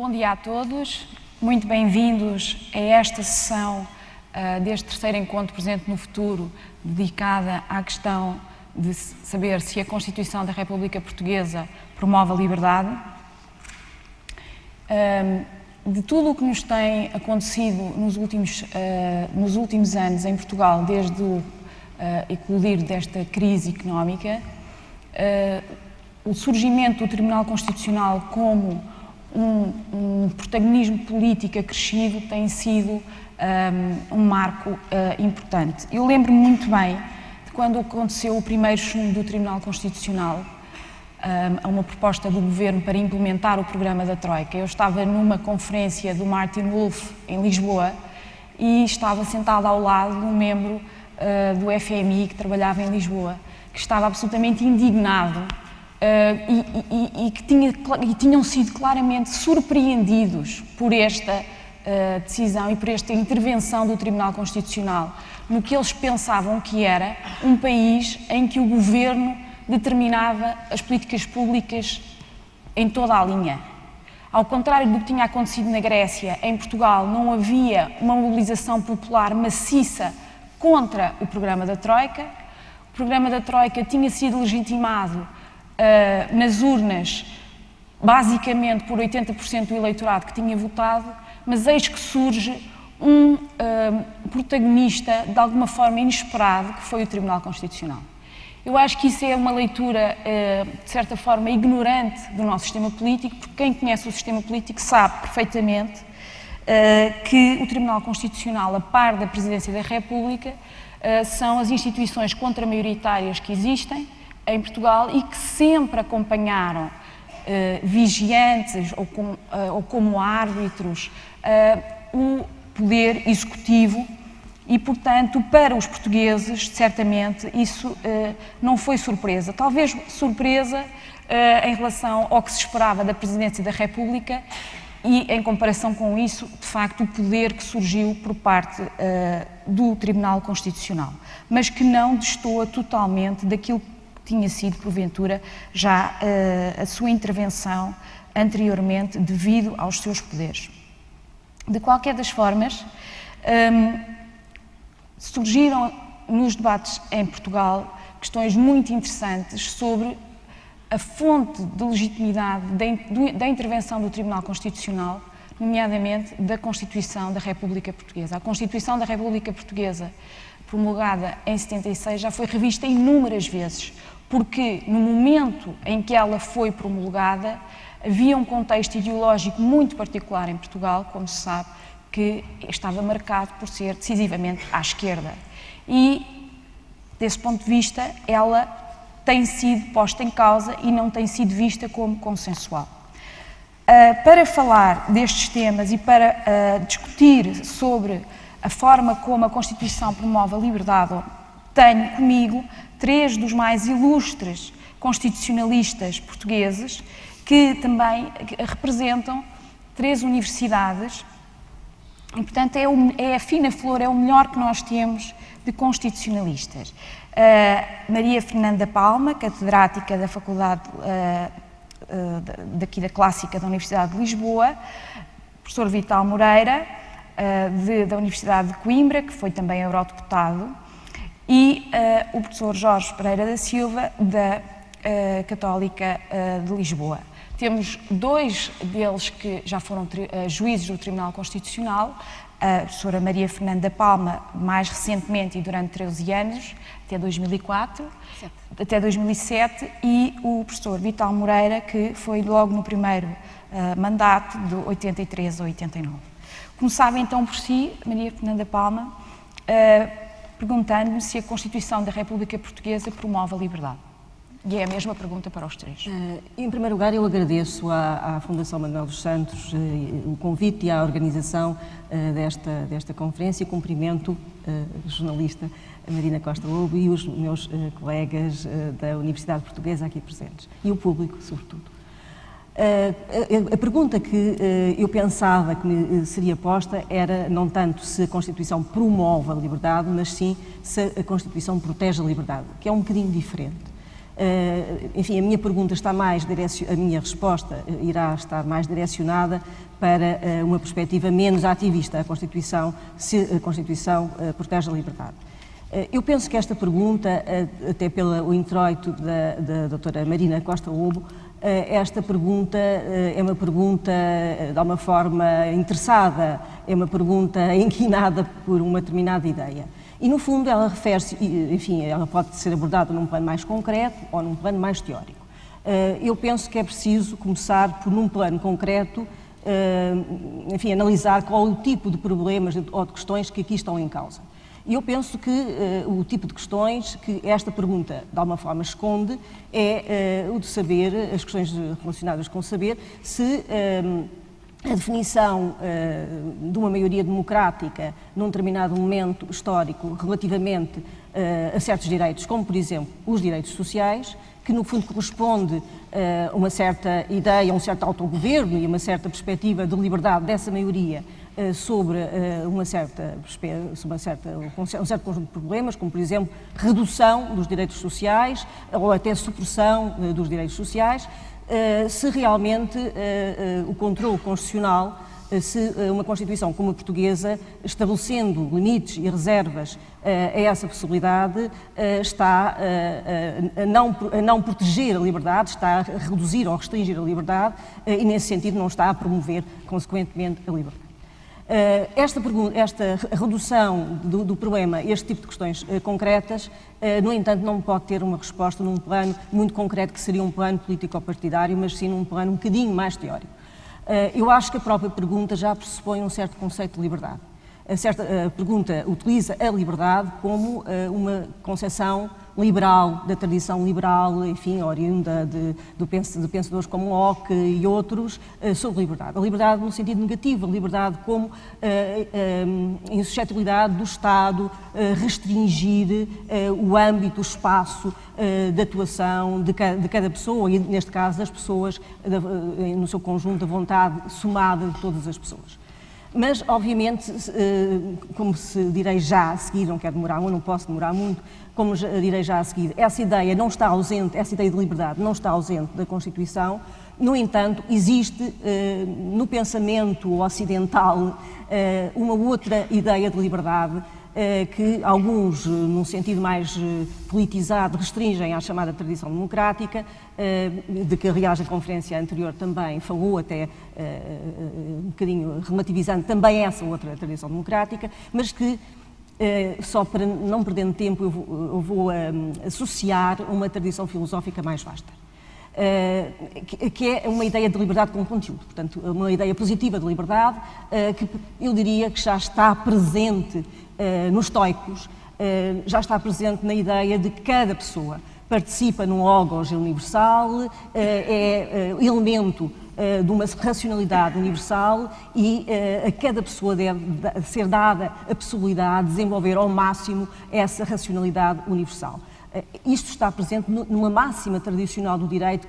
Bom dia a todos, muito bem-vindos a esta sessão deste terceiro encontro Presente no Futuro, dedicada à questão de saber se a Constituição da República Portuguesa promove a liberdade. De tudo o que nos tem acontecido nos últimos anos em Portugal, desde o eclodir desta crise económica, o surgimento do Tribunal Constitucional como um protagonismo político acrescido tem sido um marco importante. Eu lembro-me muito bem de quando aconteceu o primeiro chumbo do Tribunal Constitucional a uma proposta do Governo para implementar o programa da Troika. Eu estava numa conferência do Martin Wolf em Lisboa e estava sentada ao lado de um membro do FMI que trabalhava em Lisboa, que estava absolutamente indignado e tinham sido claramente surpreendidos por esta decisão e por esta intervenção do Tribunal Constitucional no que eles pensavam que era um país em que o Governo determinava as políticas públicas em toda a linha. Ao contrário do que tinha acontecido na Grécia, em Portugal não havia uma mobilização popular maciça contra o programa da Troika. O programa da Troika tinha sido legitimado nas urnas, basicamente por 80% do eleitorado que tinha votado, mas eis que surge um protagonista de alguma forma inesperado, que foi o Tribunal Constitucional. Eu acho que isso é uma leitura, de certa forma, ignorante do nosso sistema político, porque quem conhece o sistema político sabe perfeitamente que o Tribunal Constitucional, a par da Presidência da República, são as instituições contramaioritárias que existem em Portugal e que sempre acompanharam vigiantes ou como árbitros o poder executivo e, portanto, para os portugueses, certamente, isso não foi surpresa. Talvez surpresa em relação ao que se esperava da Presidência da República e, em comparação com isso, de facto, o poder que surgiu por parte do Tribunal Constitucional, mas que não destoa totalmente daquilo que tinha sido, porventura, já a sua intervenção anteriormente devido aos seus poderes. De qualquer das formas, surgiram nos debates em Portugal questões muito interessantes sobre a fonte de legitimidade da intervenção do Tribunal Constitucional, nomeadamente da Constituição da República Portuguesa. A Constituição da República Portuguesa, promulgada em 76, já foi revista inúmeras vezes, porque no momento em que ela foi promulgada havia um contexto ideológico muito particular em Portugal, como se sabe, que estava marcado por ser decisivamente à esquerda. E, desse ponto de vista, ela tem sido posta em causa e não tem sido vista como consensual. Para falar destes temas e para discutir sobre a forma como a Constituição promove a liberdade, tenho comigo três dos mais ilustres constitucionalistas portugueses que também representam três universidades e, portanto, é a fina flor, é o melhor que nós temos de constitucionalistas. Maria Fernanda Palma, catedrática da Faculdade daqui da Clássica da Universidade de Lisboa, professor Vital Moreira, da Universidade de Coimbra, que foi também eurodeputado, e o professor Jorge Pereira da Silva, da Católica de Lisboa. Temos dois deles que já foram juízes do Tribunal Constitucional, a professora Maria Fernanda Palma, mais recentemente e durante 13 anos, até 2004, até 2007, e o professor Vital Moreira, que foi logo no primeiro mandato, de 83 a 89. Começava então por si, Maria Fernanda Palma, perguntando-me se a Constituição da República Portuguesa promove a liberdade. E é a mesma pergunta para os três. Em primeiro lugar, eu agradeço à Fundação Manuel dos Santos o convite e à organização desta conferência. Cumprimento a jornalista Marina Costa Lobo e os meus colegas da Universidade Portuguesa aqui presentes. E o público, sobretudo. A pergunta que eu pensava que me seria posta era não tanto se a Constituição promove a liberdade, mas sim se a Constituição protege a liberdade, que é um bocadinho diferente. Enfim, a minha pergunta está mais a minha resposta irá estar mais direcionada para uma perspectiva menos ativista, a Constituição, se a Constituição protege a liberdade. Eu penso que esta pergunta, até pelo introito da doutora Marina Costa Lobo, esta pergunta é uma pergunta de uma forma interessada, é uma pergunta inquinada por uma determinada ideia. E, no fundo, ela refere-se, enfim, ela pode ser abordada num plano mais concreto ou num plano mais teórico. Eu penso que é preciso começar por, num plano concreto, enfim, analisar qual é o tipo de problemas ou de questões que aqui estão em causa. E eu penso que o tipo de questões que esta pergunta, de alguma forma, esconde é o de saber, as questões relacionadas com saber, se a definição de uma maioria democrática num determinado momento histórico relativamente a certos direitos, como, por exemplo, os direitos sociais, que no fundo corresponde a uma certa ideia, a um certo autogoverno e a uma certa perspectiva de liberdade dessa maioria sobre um certo conjunto de problemas, como, por exemplo, redução dos direitos sociais ou até supressão dos direitos sociais, se realmente o controle constitucional, se uma Constituição como a portuguesa, estabelecendo limites e reservas a essa possibilidade, está a não proteger a liberdade, está a reduzir ou restringir a liberdade e, nesse sentido, não está a promover, consequentemente, a liberdade. Esta redução do problema, este tipo de questões concretas, no entanto, não pode ter uma resposta num plano muito concreto, que seria um plano político-partidário, mas sim num plano um bocadinho mais teórico. Eu acho que a própria pergunta já pressupõe um certo conceito de liberdade. A pergunta utiliza a liberdade como uma concepção liberal, da tradição liberal, enfim, oriunda de pensadores como Locke e outros, sobre liberdade. A liberdade no sentido negativo, a liberdade como insuscetibilidade do Estado restringir o âmbito, o espaço de atuação de cada pessoa, e neste caso das pessoas, no seu conjunto, a vontade somada de todas as pessoas. Mas, obviamente, como se direi já a seguir, não quero demorar muito, não posso demorar muito, como direi já a seguir, essa ideia não está ausente, essa ideia de liberdade não está ausente da Constituição. No entanto, existe no pensamento ocidental uma outra ideia de liberdade que alguns, num sentido mais politizado, restringem à chamada tradição democrática, de que, aliás, a conferência anterior também falou, até um bocadinho relativizando também essa outra tradição democrática, mas que, só para não perder tempo, eu vou associar uma tradição filosófica mais vasta. Que é uma ideia de liberdade com conteúdo, portanto, uma ideia positiva de liberdade, que eu diria que já está presente nos estoicos, já está presente na ideia de que cada pessoa participa num logos universal, é elemento de uma racionalidade universal e a cada pessoa deve ser dada a possibilidade de desenvolver ao máximo essa racionalidade universal. Isto está presente numa máxima tradicional do direito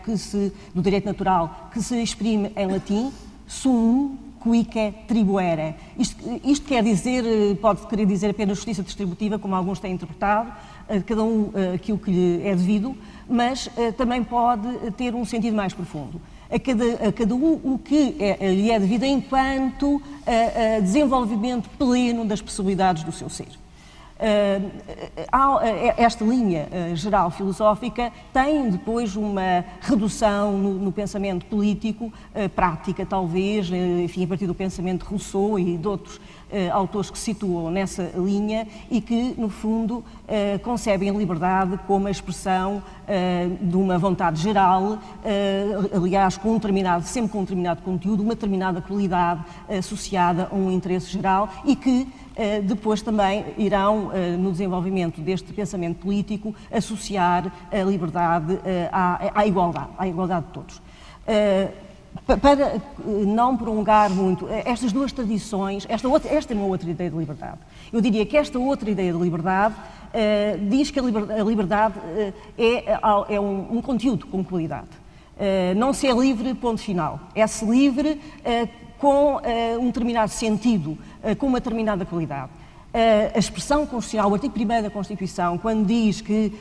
natural, que se exprime em latim, sum cuique tribuere. Isto quer dizer, pode querer dizer apenas justiça distributiva, como alguns têm interpretado, cada um aquilo que lhe é devido, mas também pode ter um sentido mais profundo. A cada um o que lhe é devido enquanto desenvolvimento pleno das possibilidades do seu ser. Esta linha geral filosófica tem depois uma redução no pensamento político, prática talvez, enfim, a partir do pensamento de Rousseau e de outros autores que se situam nessa linha e que, no fundo, concebem a liberdade como a expressão de uma vontade geral, aliás, sempre com um determinado conteúdo, uma determinada qualidade associada a um interesse geral e que depois também irão, no desenvolvimento deste pensamento político, associar a liberdade à igualdade de todos. Para não prolongar muito, estas duas tradições, esta é uma outra ideia de liberdade. Eu diria que esta outra ideia de liberdade diz que a liberdade é um conteúdo com qualidade. Não ser livre, ponto final. É-se livre com um determinado sentido, com uma determinada qualidade. A expressão constitucional, o artigo 1º da Constituição, quando diz que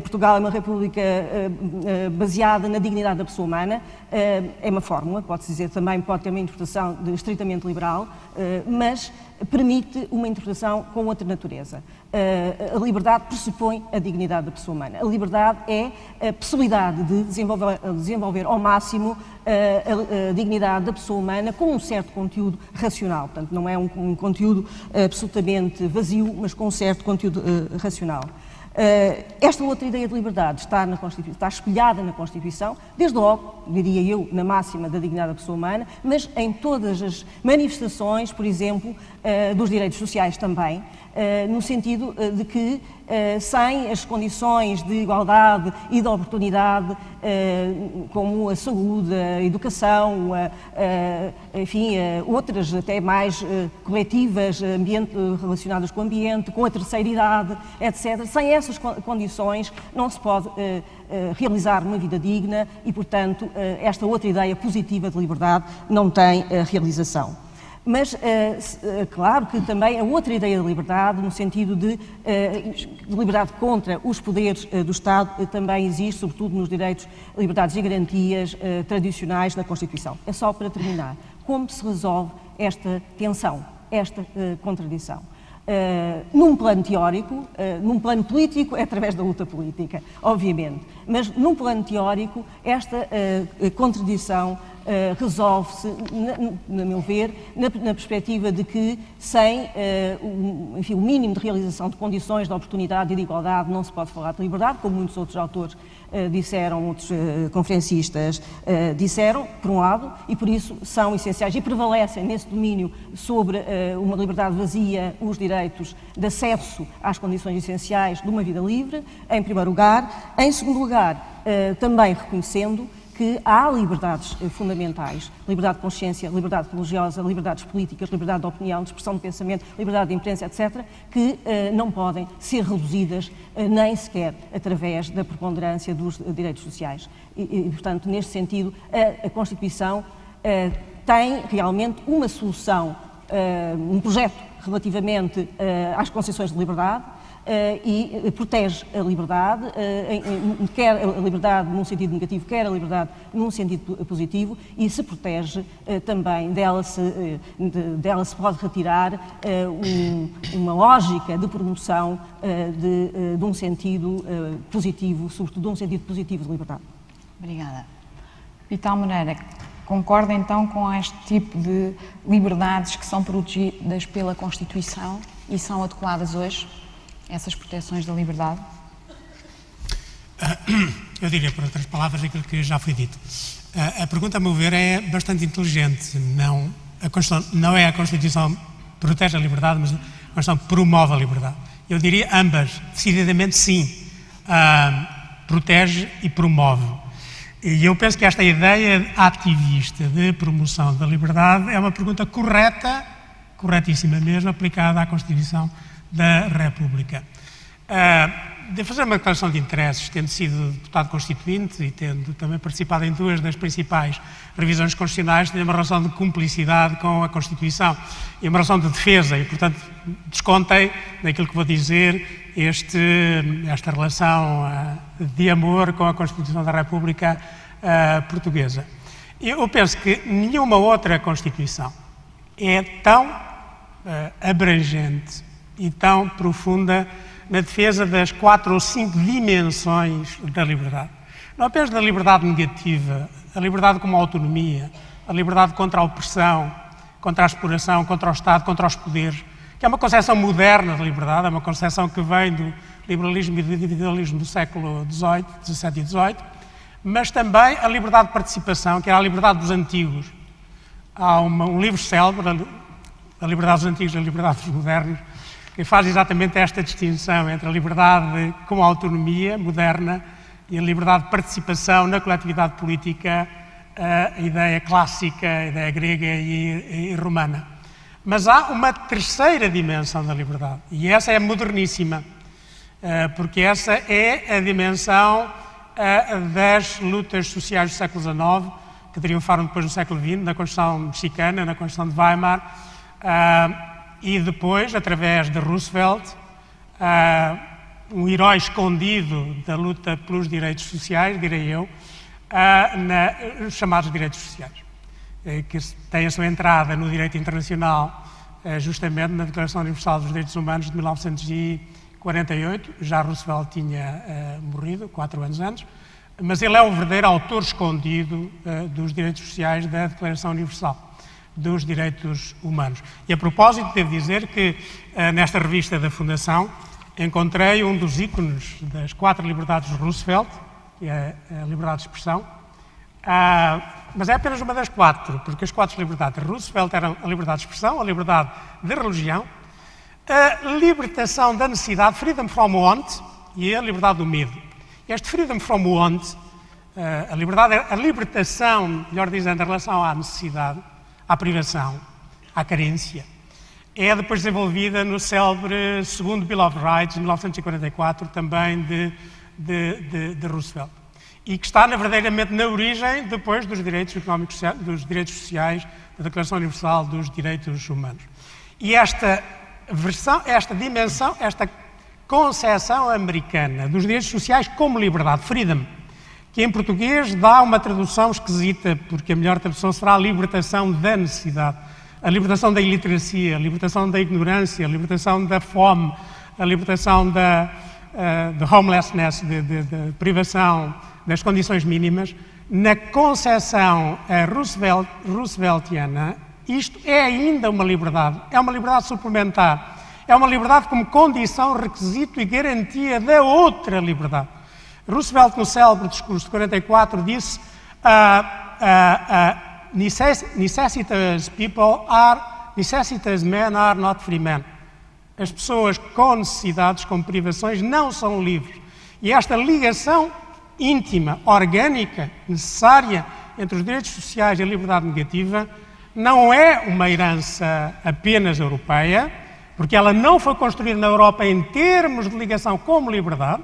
Portugal é uma república baseada na dignidade da pessoa humana, é uma fórmula, pode-se dizer também, pode ter uma interpretação estritamente liberal, mas permite uma interpretação com outra natureza. A liberdade pressupõe a dignidade da pessoa humana. A liberdade é a possibilidade de desenvolver ao máximo a dignidade da pessoa humana com um certo conteúdo racional. Portanto, não é um conteúdo absolutamente vazio, mas com um certo conteúdo racional. Esta outra ideia de liberdade está espelhada na Constituição, desde logo, diria eu, na máxima da dignidade da pessoa humana, mas em todas as manifestações, por exemplo, dos direitos sociais também, no sentido de que sem as condições de igualdade e de oportunidade, como a saúde, a educação, enfim, outras até mais coletivas, relacionadas com o ambiente, com a terceira idade, etc. Sem essas condições não se pode realizar uma vida digna e, portanto, esta outra ideia positiva de liberdade não tem realização. Mas, claro que também a outra ideia de liberdade, no sentido de liberdade contra os poderes do Estado, também existe, sobretudo nos direitos, liberdades e garantias tradicionais na Constituição. É só para terminar. Como se resolve esta tensão, esta contradição? Num plano teórico, num plano político, é através da luta política, obviamente. Mas num plano teórico, esta contradição resolve-se, na meu ver, na perspectiva de que sem enfim, o mínimo de realização de condições de oportunidade e de igualdade não se pode falar de liberdade, como muitos outros autores disseram, outros conferencistas disseram, por um lado, e por isso são essenciais e prevalecem nesse domínio sobre uma liberdade vazia, os direitos de acesso às condições essenciais de uma vida livre, em primeiro lugar. Em segundo lugar, também reconhecendo que há liberdades fundamentais, liberdade de consciência, liberdade religiosa, liberdades políticas, liberdade de opinião, de expressão de pensamento, liberdade de imprensa, etc., que não podem ser reduzidas nem sequer através da preponderância dos direitos sociais. E portanto, neste sentido, a Constituição tem realmente uma solução, um projeto relativamente às concessões de liberdade, e protege a liberdade, quer a liberdade num sentido negativo, quer a liberdade num sentido positivo, e se protege também, dela se pode retirar uma lógica de promoção de um sentido positivo, sobretudo de um sentido positivo de liberdade. Obrigada. Vital Moreira, concorda então com este tipo de liberdades que são protegidas pela Constituição e são adequadas hoje? Essas proteções da liberdade? Eu diria, por outras palavras, aquilo que já foi dito. A pergunta, a meu ver, é bastante inteligente. Não é a Constituição que protege a liberdade, mas a Constituição promove a liberdade. Eu diria ambas, decididamente sim. Protege e promove. E eu penso que esta ideia ativista de promoção da liberdade é uma pergunta correta, corretíssima mesmo, aplicada à Constituição da República. De fazer uma declaração de interesses, tendo sido deputado constituinte e tendo também participado em duas das principais revisões constitucionais, tenho uma relação de cumplicidade com a Constituição e uma relação de defesa, e portanto descontei naquilo que vou dizer esta relação de amor com a Constituição da República Portuguesa. Eu penso que nenhuma outra Constituição é tão abrangente e tão profunda na defesa das 4 ou 5 dimensões da liberdade. Não apenas da liberdade negativa, a liberdade como autonomia, a liberdade contra a opressão, contra a exploração, contra o Estado, contra os poderes, que é uma concepção moderna da liberdade, é uma concepção que vem do liberalismo e do individualismo do século XVII e XVIII, mas também a liberdade de participação, que era a liberdade dos antigos. Há um livro célebre, A Liberdade dos Antigos e a Liberdade dos Modernos, que faz exatamente esta distinção entre a liberdade com autonomia moderna e a liberdade de participação na coletividade política, a ideia clássica, a ideia grega e romana. Mas há uma terceira dimensão da liberdade, e essa é moderníssima, porque essa é a dimensão das lutas sociais do século XIX, que triunfaram depois no século XX, na Constituição mexicana, na Constituição de Weimar, e depois, através de Roosevelt, um herói escondido da luta pelos direitos sociais, direi eu, os chamados direitos sociais, que têm a sua entrada no direito internacional justamente na Declaração Universal dos Direitos Humanos de 1948. Já Roosevelt tinha morrido 4 anos antes, mas ele é o verdadeiro autor escondido dos direitos sociais da Declaração Universal dos Direitos Humanos. E a propósito, devo dizer que nesta revista da Fundação encontrei um dos ícones das 4 liberdades de Roosevelt, que é a liberdade de expressão, mas é apenas uma das 4, porque as 4 liberdades de Roosevelt eram a liberdade de expressão, a liberdade de religião, a libertação da necessidade, freedom from want, e a liberdade do medo. Este freedom from want, a libertação, melhor dizendo, em relação à necessidade, à privação, à carência, é depois desenvolvida no célebre segundo Bill of Rights, de 1944, também de Roosevelt. E que está verdadeiramente na origem, depois, dos direitos económicos, dos direitos sociais, da Declaração Universal dos Direitos Humanos. E esta versão, esta dimensão, esta concepção americana dos direitos sociais como liberdade, freedom, que em português dá uma tradução esquisita, porque a melhor tradução será a libertação da necessidade, a libertação da iliteracia, a libertação da ignorância, a libertação da fome, a libertação da homelessness, de privação, das condições mínimas. Na concepção rooseveltiana, isto é ainda uma liberdade, é uma liberdade suplementar, é uma liberdade como condição, requisito e garantia da outra liberdade. Roosevelt, no célebre discurso de 44, disse necessitous men are not free men. As pessoas com necessidades, com privações, não são livres. E esta ligação íntima, orgânica, necessária entre os direitos sociais e a liberdade negativa não é uma herança apenas europeia, porque ela não foi construída na Europa em termos de ligação como liberdade,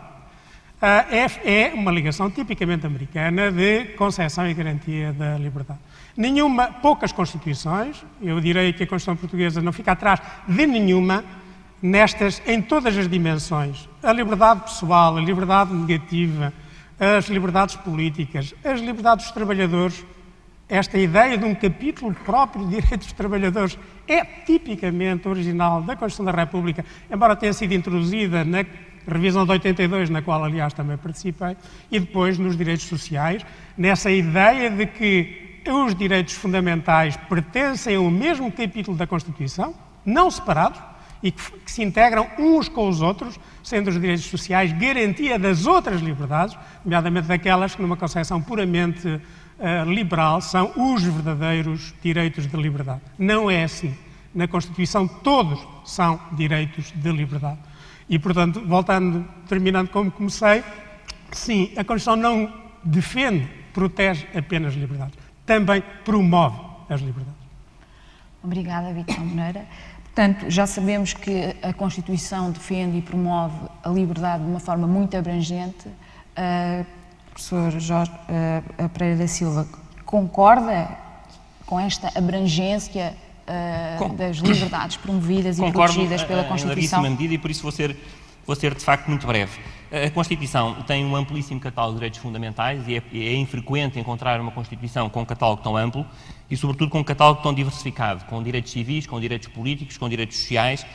é uma ligação tipicamente americana de concessão e garantia da liberdade. Poucas constituições, eu direi que a Constituição Portuguesa não fica atrás de nenhuma, em todas as dimensões. A liberdade pessoal, a liberdade negativa, as liberdades políticas, as liberdades dos trabalhadores. Esta ideia de um capítulo próprio de direitos dos trabalhadores é tipicamente original da Constituição da República, embora tenha sido introduzida na revisão de 82, na qual, aliás, também participei, e depois nos direitos sociais, nessa ideia de que os direitos fundamentais pertencem ao mesmo capítulo da Constituição, não separados, e que se integram uns com os outros, sendo os direitos sociais garantia das outras liberdades, nomeadamente daquelas que, numa concepção puramente liberal, são os verdadeiros direitos de liberdade. Não é assim. Na Constituição, todos são direitos de liberdade. E, portanto, terminando como comecei, sim, a Constituição não defende, protege apenas as liberdades, também promove as liberdades. Obrigada, Vítor Moreira. Portanto, já sabemos que a Constituição defende e promove a liberdade de uma forma muito abrangente. Professor Jorge Pereira da Silva, concorda com esta abrangência das liberdades promovidas e protegidas pela Constituição? Concordo em medida, e por isso vou ser de facto muito breve. A Constituição tem um amplíssimo catálogo de direitos fundamentais e é infrequente encontrar uma Constituição com um catálogo tão amplo e, sobretudo, com um catálogo tão diversificado, com direitos civis, com direitos políticos, com direitos sociais,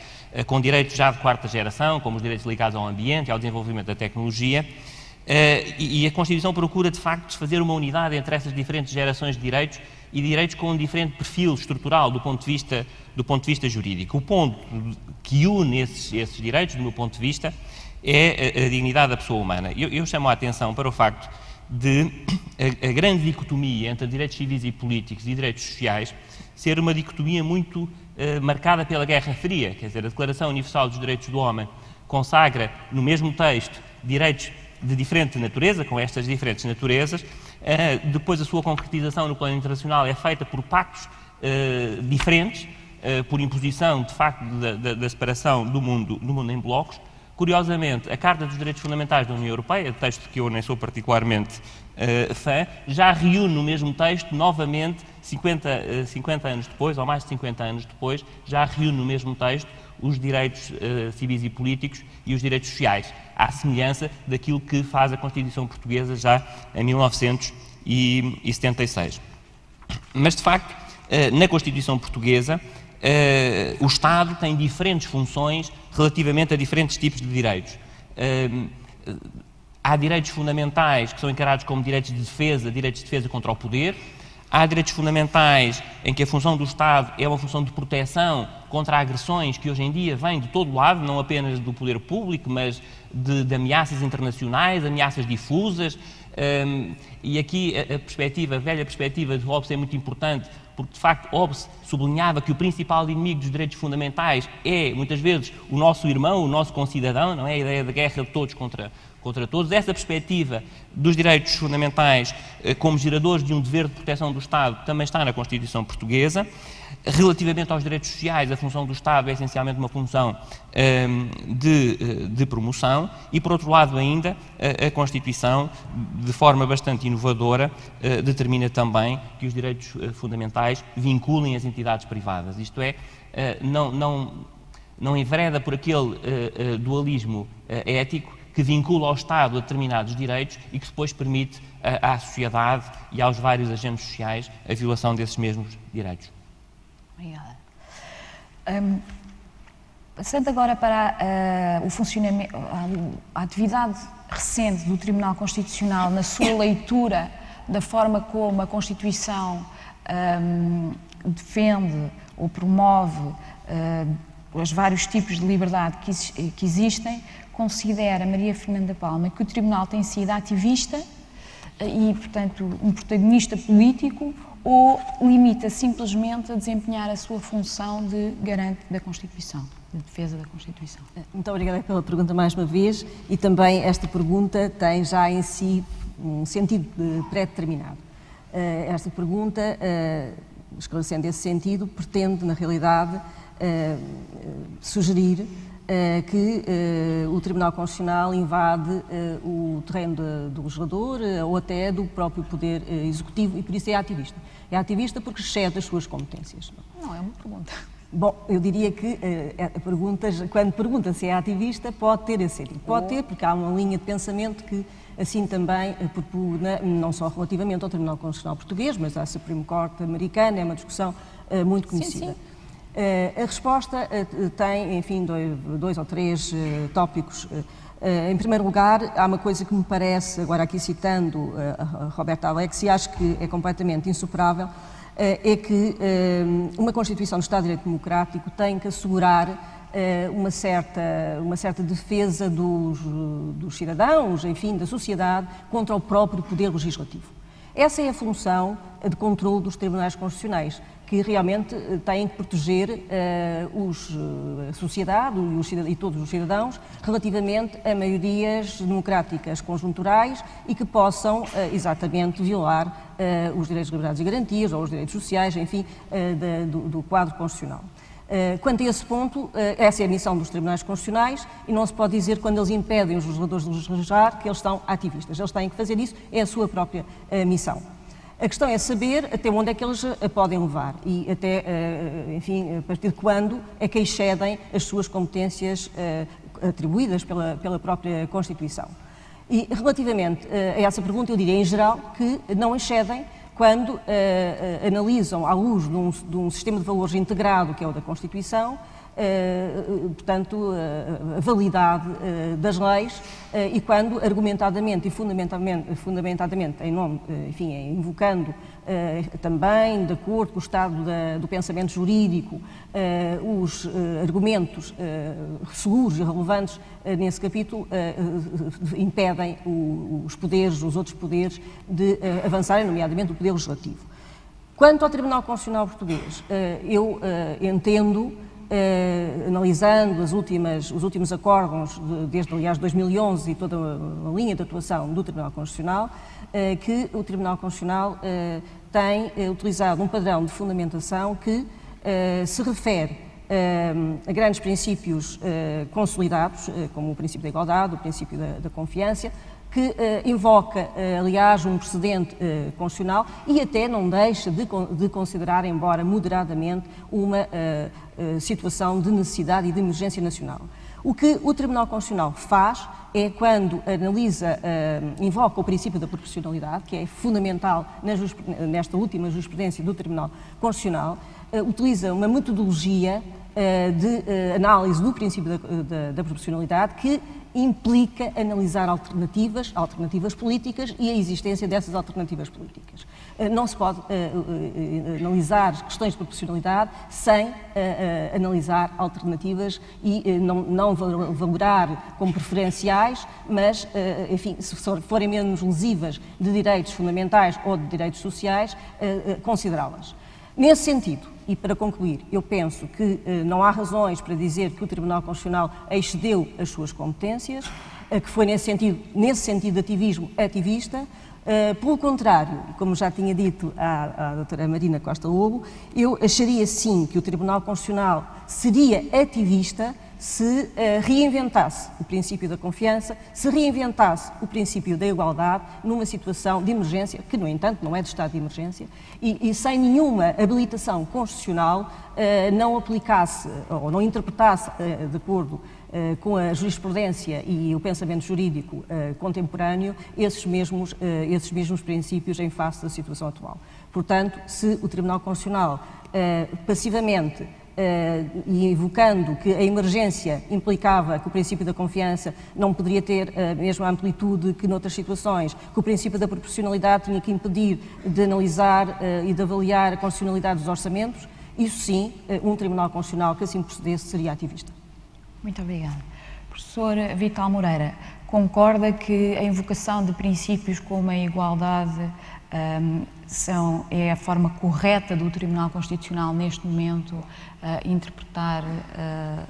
com direitos já de 4ª geração, como os direitos ligados ao ambiente e ao desenvolvimento da tecnologia. E a Constituição procura, de facto, fazer uma unidade entre essas diferentes gerações de direitos e direitos com um diferente perfil estrutural do ponto de vista jurídico. O ponto que une esses direitos, do meu ponto de vista, é a dignidade da pessoa humana. Eu chamo a atenção para o facto de a grande dicotomia entre direitos civis e políticos e direitos sociais ser uma dicotomia muito marcada pela Guerra Fria. Quer dizer, a Declaração Universal dos Direitos do Homem consagra no mesmo texto direitos de diferente natureza, com estas diferentes naturezas. Depois a sua concretização no plano internacional é feita por pactos diferentes, por imposição, de facto, da separação do mundo em blocos, Curiosamente, a Carta dos Direitos Fundamentais da União Europeia, texto que eu nem sou particularmente fã, já reúne no mesmo texto, novamente, 50 anos depois, ou mais de 50 anos depois, já reúne no mesmo texto os direitos civis e políticos e os direitos sociais, à semelhança daquilo que faz a Constituição Portuguesa já em 1976. Mas, de facto, na Constituição Portuguesa, o Estado tem diferentes funções relativamente a diferentes tipos de direitos. Há direitos fundamentais que são encarados como direitos de defesa contra o poder. Há direitos fundamentais em que a função do Estado é uma função de proteção contra agressões que hoje em dia vêm de todo lado, não apenas do poder público, mas de ameaças internacionais, ameaças difusas. E aqui a velha perspectiva de Hobbes é muito importante, porque de facto Hobbes sublinhava que o principal inimigo dos direitos fundamentais é, muitas vezes, o nosso irmão, o nosso concidadão, não é? A ideia da guerra de todos contra todos. Essa perspectiva dos direitos fundamentais como geradores de um dever de proteção do Estado também está na Constituição Portuguesa. Relativamente aos direitos sociais, a função do Estado é essencialmente uma função de promoção e, por outro lado ainda, a Constituição, de forma bastante inovadora, determina também que os direitos fundamentais vinculem as entidades privadas, isto é, não envereda por aquele dualismo ético que vincula ao Estado a determinados direitos e que depois permite à sociedade e aos vários agentes sociais a violação desses mesmos direitos. Obrigada. Passando agora para o funcionamento, a atividade recente do Tribunal Constitucional na sua leitura da forma como a Constituição defende ou promove os vários tipos de liberdade que existem, considera Maria Fernanda Palma que o Tribunal tem sido ativista e, portanto, um protagonista político, ou limita simplesmente a desempenhar a sua função de garante da Constituição, de defesa da Constituição? Muito obrigada pela pergunta mais uma vez, e também esta pergunta tem já em si um sentido pré-determinado. Esta pergunta, esclarecendo esse sentido, pretende, na realidade, sugerir que o Tribunal Constitucional invade o terreno do legislador ou até do próprio Poder Executivo, e por isso é ativista. É ativista porque excede as suas competências. Não, é uma pergunta. Bom, eu diria que quando pergunta se é ativista, pode ter esse sentido. Pode ter, porque há uma linha de pensamento que assim também propugna, não só relativamente ao Tribunal Constitucional Português, mas à Supreme Court americana, é uma discussão muito conhecida. Sim, sim. A resposta tem, enfim, dois ou três tópicos. Em primeiro lugar, há uma coisa que me parece, agora aqui citando a Roberta Alex, e acho que é completamente insuperável, é que uma Constituição do Estado de Direito Democrático tem que assegurar uma certa defesa dos cidadãos, enfim, da sociedade, contra o próprio poder legislativo. Essa é a função de controle dos tribunais constitucionais, que realmente têm que proteger a sociedade e todos os cidadãos relativamente a maiorias democráticas conjunturais e que possam exatamente violar os direitos, liberdades e garantias ou os direitos sociais, enfim, do quadro constitucional. Quanto a esse ponto, essa é a missão dos tribunais constitucionais e não se pode dizer, quando eles impedem os legisladores de legislar, que eles estão ativistas. Eles têm que fazer isso, é a sua própria missão. A questão é saber até onde é que eles a podem levar e até, enfim, a partir de quando é que excedem as suas competências atribuídas pela própria Constituição. E relativamente a essa pergunta, eu diria em geral que não excedem quando analisam à luz de um sistema de valores integrado, que é o da Constituição, portanto, a validade das leis e quando argumentadamente e fundamentadamente em nome, enfim, invocando também, de acordo com o estado do pensamento jurídico, os argumentos seguros e relevantes nesse capítulo impedem os outros poderes de avançarem, nomeadamente o Poder Legislativo. Quanto ao Tribunal Constitucional Português, eu entendo, analisando os últimos acórdãos, desde, aliás, 2011 e toda a linha de atuação do Tribunal Constitucional, que o Tribunal Constitucional tem utilizado um padrão de fundamentação que se refere a grandes princípios consolidados, como o princípio da igualdade, o princípio da confiança, que invoca, aliás, um precedente constitucional e até não deixa de considerar, embora moderadamente, uma situação de necessidade e de emergência nacional. O que o Tribunal Constitucional faz é, quando analisa, invoca o princípio da proporcionalidade, que é fundamental nesta última jurisprudência do Tribunal Constitucional, utiliza uma metodologia de análise do princípio da proporcionalidade que implica analisar alternativas políticas e a existência dessas alternativas políticas. Não se pode analisar questões de proporcionalidade sem analisar alternativas e não valorar como preferenciais, mas, enfim, se forem menos lesivas de direitos fundamentais ou de direitos sociais, considerá-las. Nesse sentido, e para concluir, eu penso que não há razões para dizer que o Tribunal Constitucional excedeu as suas competências, que foi nesse sentido de ativismo ativista. Pelo contrário, como já tinha dito à doutora Marina Costa Lobo, eu acharia sim que o Tribunal Constitucional seria ativista se reinventasse o princípio da confiança, se reinventasse o princípio da igualdade numa situação de emergência, que, no entanto, não é de estado de emergência, e sem nenhuma habilitação constitucional não aplicasse ou não interpretasse de acordo com a jurisprudência e o pensamento jurídico contemporâneo esses mesmos princípios em face da situação atual. Portanto, se o Tribunal Constitucional passivamente e invocando que a emergência implicava que o princípio da confiança não poderia ter a mesma amplitude que noutras situações, que o princípio da proporcionalidade tinha que impedir de analisar e de avaliar a constitucionalidade dos orçamentos, isso sim, um Tribunal Constitucional que assim procedesse seria ativista. Muito obrigada. Professor Vital Moreira, concorda que a invocação de princípios como a igualdade é a forma correta do Tribunal Constitucional neste momento interpretar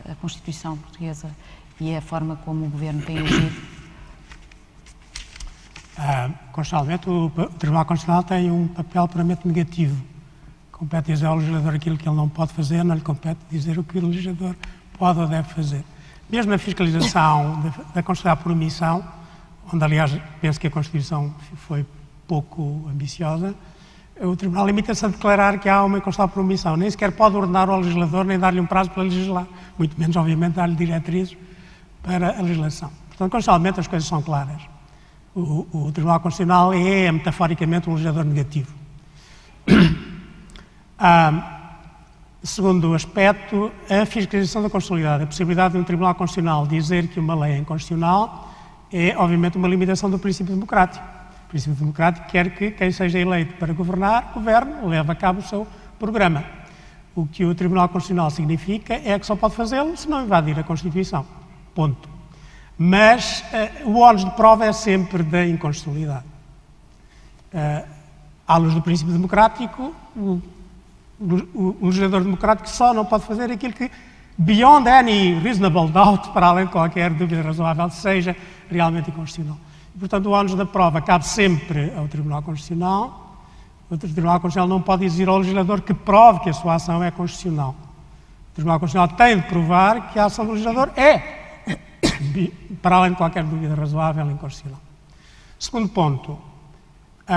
a Constituição portuguesa e a forma como o Governo tem agido? Constitucionalmente, o Tribunal Constitucional tem um papel puramente negativo. Compete dizer ao legislador aquilo que ele não pode fazer, não lhe compete dizer o que o legislador pode ou deve fazer. Mesmo na fiscalização da Constituição por omissão, onde, aliás, penso que a Constituição foi pouco ambiciosa, o Tribunal limita-se a declarar que há uma Constituição por omissão. Nem sequer pode ordenar ao legislador, nem dar-lhe um prazo para legislar. Muito menos, obviamente, dar-lhe diretrizes para a legislação. Portanto, constitucionalmente, as coisas são claras. O Tribunal Constitucional é, metaforicamente, um legislador negativo. Segundo aspecto, a fiscalização da constitucionalidade. A possibilidade de um Tribunal Constitucional dizer que uma lei é inconstitucional é, obviamente, uma limitação do princípio democrático. O princípio democrático quer que quem seja eleito para governar, governe, leve a cabo o seu programa. O que o Tribunal Constitucional significa é que só pode fazê-lo se não invadir a Constituição. Ponto. Mas o ónus de prova é sempre da inconstitucionalidade. À luz do princípio democrático, o legislador democrático só não pode fazer aquilo que, beyond any reasonable doubt, para além de qualquer dúvida razoável, seja realmente inconstitucional. Portanto, o ónus da prova cabe sempre ao Tribunal Constitucional. O Tribunal Constitucional não pode exigir ao legislador que prove que a sua ação é constitucional. O Tribunal Constitucional tem de provar que a ação do legislador é, para além de qualquer dúvida razoável, inconstitucional. Segundo ponto,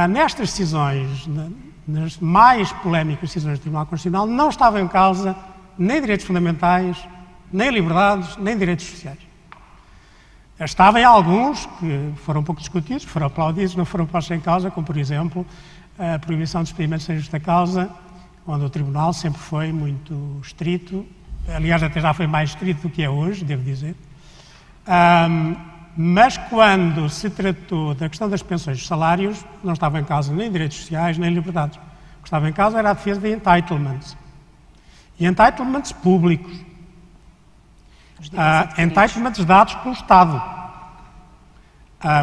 nestas decisões, nas mais polémicas decisões do Tribunal Constitucional, não estavam em causa nem direitos fundamentais, nem liberdades, nem direitos sociais. Estavam em alguns que foram um pouco discutidos, foram aplaudidos, não foram postos em causa, como, por exemplo, a proibição de despedimento sem justa causa, onde o Tribunal sempre foi muito estrito, aliás, até já foi mais estrito do que é hoje, devo dizer. Mas quando se tratou da questão das pensões e salários, não estava em causa nem direitos sociais, nem liberdades. O que estava em causa era a defesa de entitlements. E entitlements públicos. Entitlements dados pelo Estado.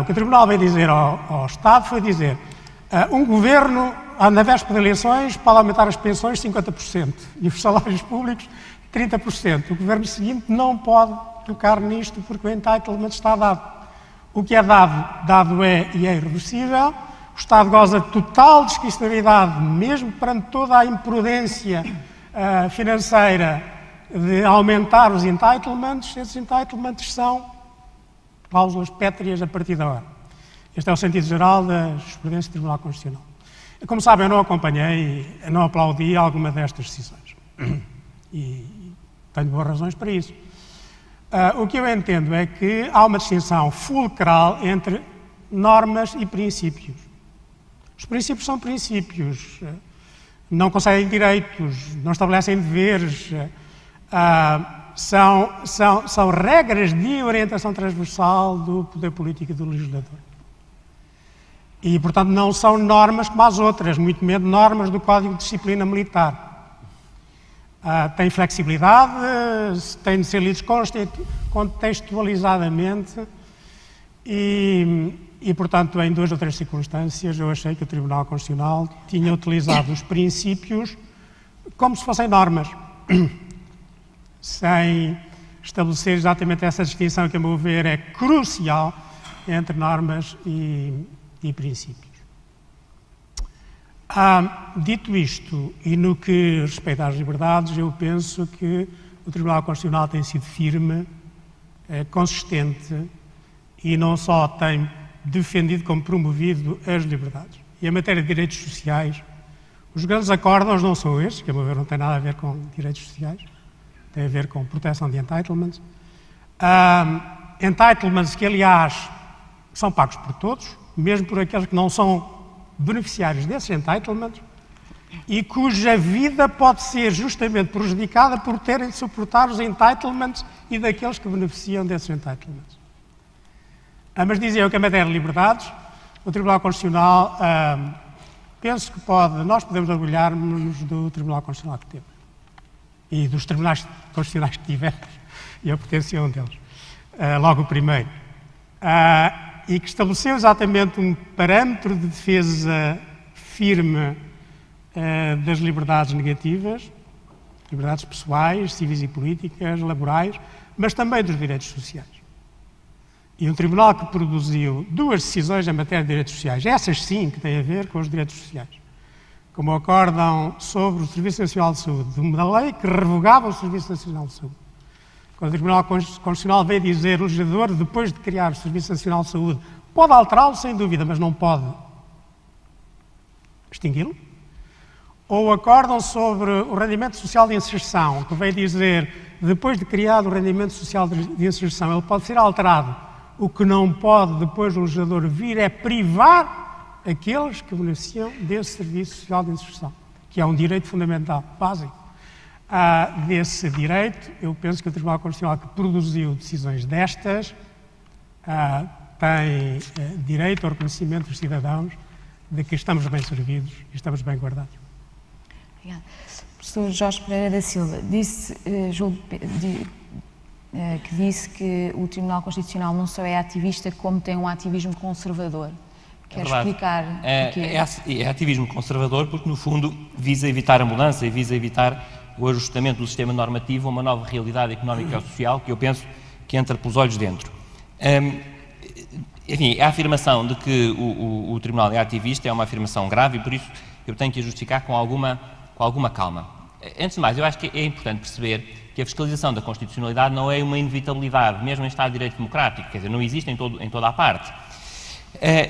O que o Tribunal veio dizer ao Estado foi dizer um governo, na véspera de eleições, pode aumentar as pensões 50% e os salários públicos 30%. O governo seguinte não pode tocar nisto porque o entitlement está dado. O que é dado é e é irreversível. O Estado goza de total discricionariedade, mesmo perante toda a imprudência financeira de aumentar os entitlements, esses entitlements são cláusulas pétreas a partir da hora. Este é o sentido geral da jurisprudência do Tribunal Constitucional. Como sabem, eu não acompanhei, não aplaudi alguma destas decisões. E tenho boas razões para isso. O que eu entendo é que há uma distinção fulcral entre normas e princípios. Os princípios são princípios, não concedem direitos, não estabelecem deveres, são regras de orientação transversal do poder político e do legislador. E, portanto, não são normas como as outras, muito menos normas do Código de Disciplina Militar. Têm flexibilidade, têm de ser lidos contextualizadamente e, portanto, em 2 ou 3 circunstâncias eu achei que o Tribunal Constitucional tinha utilizado os princípios como se fossem normas, sem estabelecer exatamente essa distinção que, a meu ver, é crucial entre normas e princípios. Dito isto, e no que respeita às liberdades, eu penso que o Tribunal Constitucional tem sido firme, consistente e não só tem defendido como promovido as liberdades. E em matéria de direitos sociais, os grandes acórdãos não são estes, que a meu ver não tem nada a ver com direitos sociais, tem a ver com proteção de entitlements. Entitlements que, aliás, são pagos por todos, mesmo por aqueles que não são beneficiários desses entitlements e cuja vida pode ser justamente prejudicada por terem de suportar os entitlements e daqueles que beneficiam desses entitlements. Mas dizia eu que, em matéria de liberdades, o Tribunal Constitucional, penso que nós podemos orgulhar-nos do Tribunal Constitucional que temos e dos tribunais constitucionais que tivemos, e eu pertenço a um deles, logo o primeiro. E que estabeleceu exatamente um parâmetro de defesa firme das liberdades negativas, liberdades pessoais, civis e políticas, laborais, mas também dos direitos sociais. E um tribunal que produziu 2 decisões em matéria de direitos sociais, essas sim que têm a ver com os direitos sociais, como o acórdão sobre o Serviço Nacional de Saúde, uma lei que revogava o Serviço Nacional de Saúde. Quando o Tribunal Constitucional veio dizer o legislador, depois de criar o Serviço Nacional de Saúde, pode alterá-lo sem dúvida, mas não pode extingui-lo. Ou o acórdão sobre o rendimento social de inserção, que veio dizer, depois de criado o rendimento social de inserção, ele pode ser alterado. O que não pode depois o legislador vir é privar aqueles que beneficiam desse Serviço Social de Inserção, que é um direito fundamental, básico. Desse direito, eu penso que o Tribunal Constitucional que produziu decisões destas tem direito ao reconhecimento dos cidadãos de que estamos bem servidos e estamos bem guardados. Obrigada. O professor Jorge Pereira da Silva disse, que disse que o Tribunal Constitucional não só é ativista, como tem um ativismo conservador. Quer explicar o que é? É ativismo conservador porque, no fundo, visa evitar a mudança e visa evitar o ajustamento do sistema normativo a uma nova realidade económica e social que eu penso que entra pelos olhos dentro. Enfim, a afirmação de que o Tribunal é ativista é uma afirmação grave e por isso eu tenho que a justificar com alguma calma. Antes de mais, eu acho que é importante perceber que a fiscalização da constitucionalidade não é uma inevitabilidade, mesmo em Estado de Direito Democrático, quer dizer, não existe em toda a parte.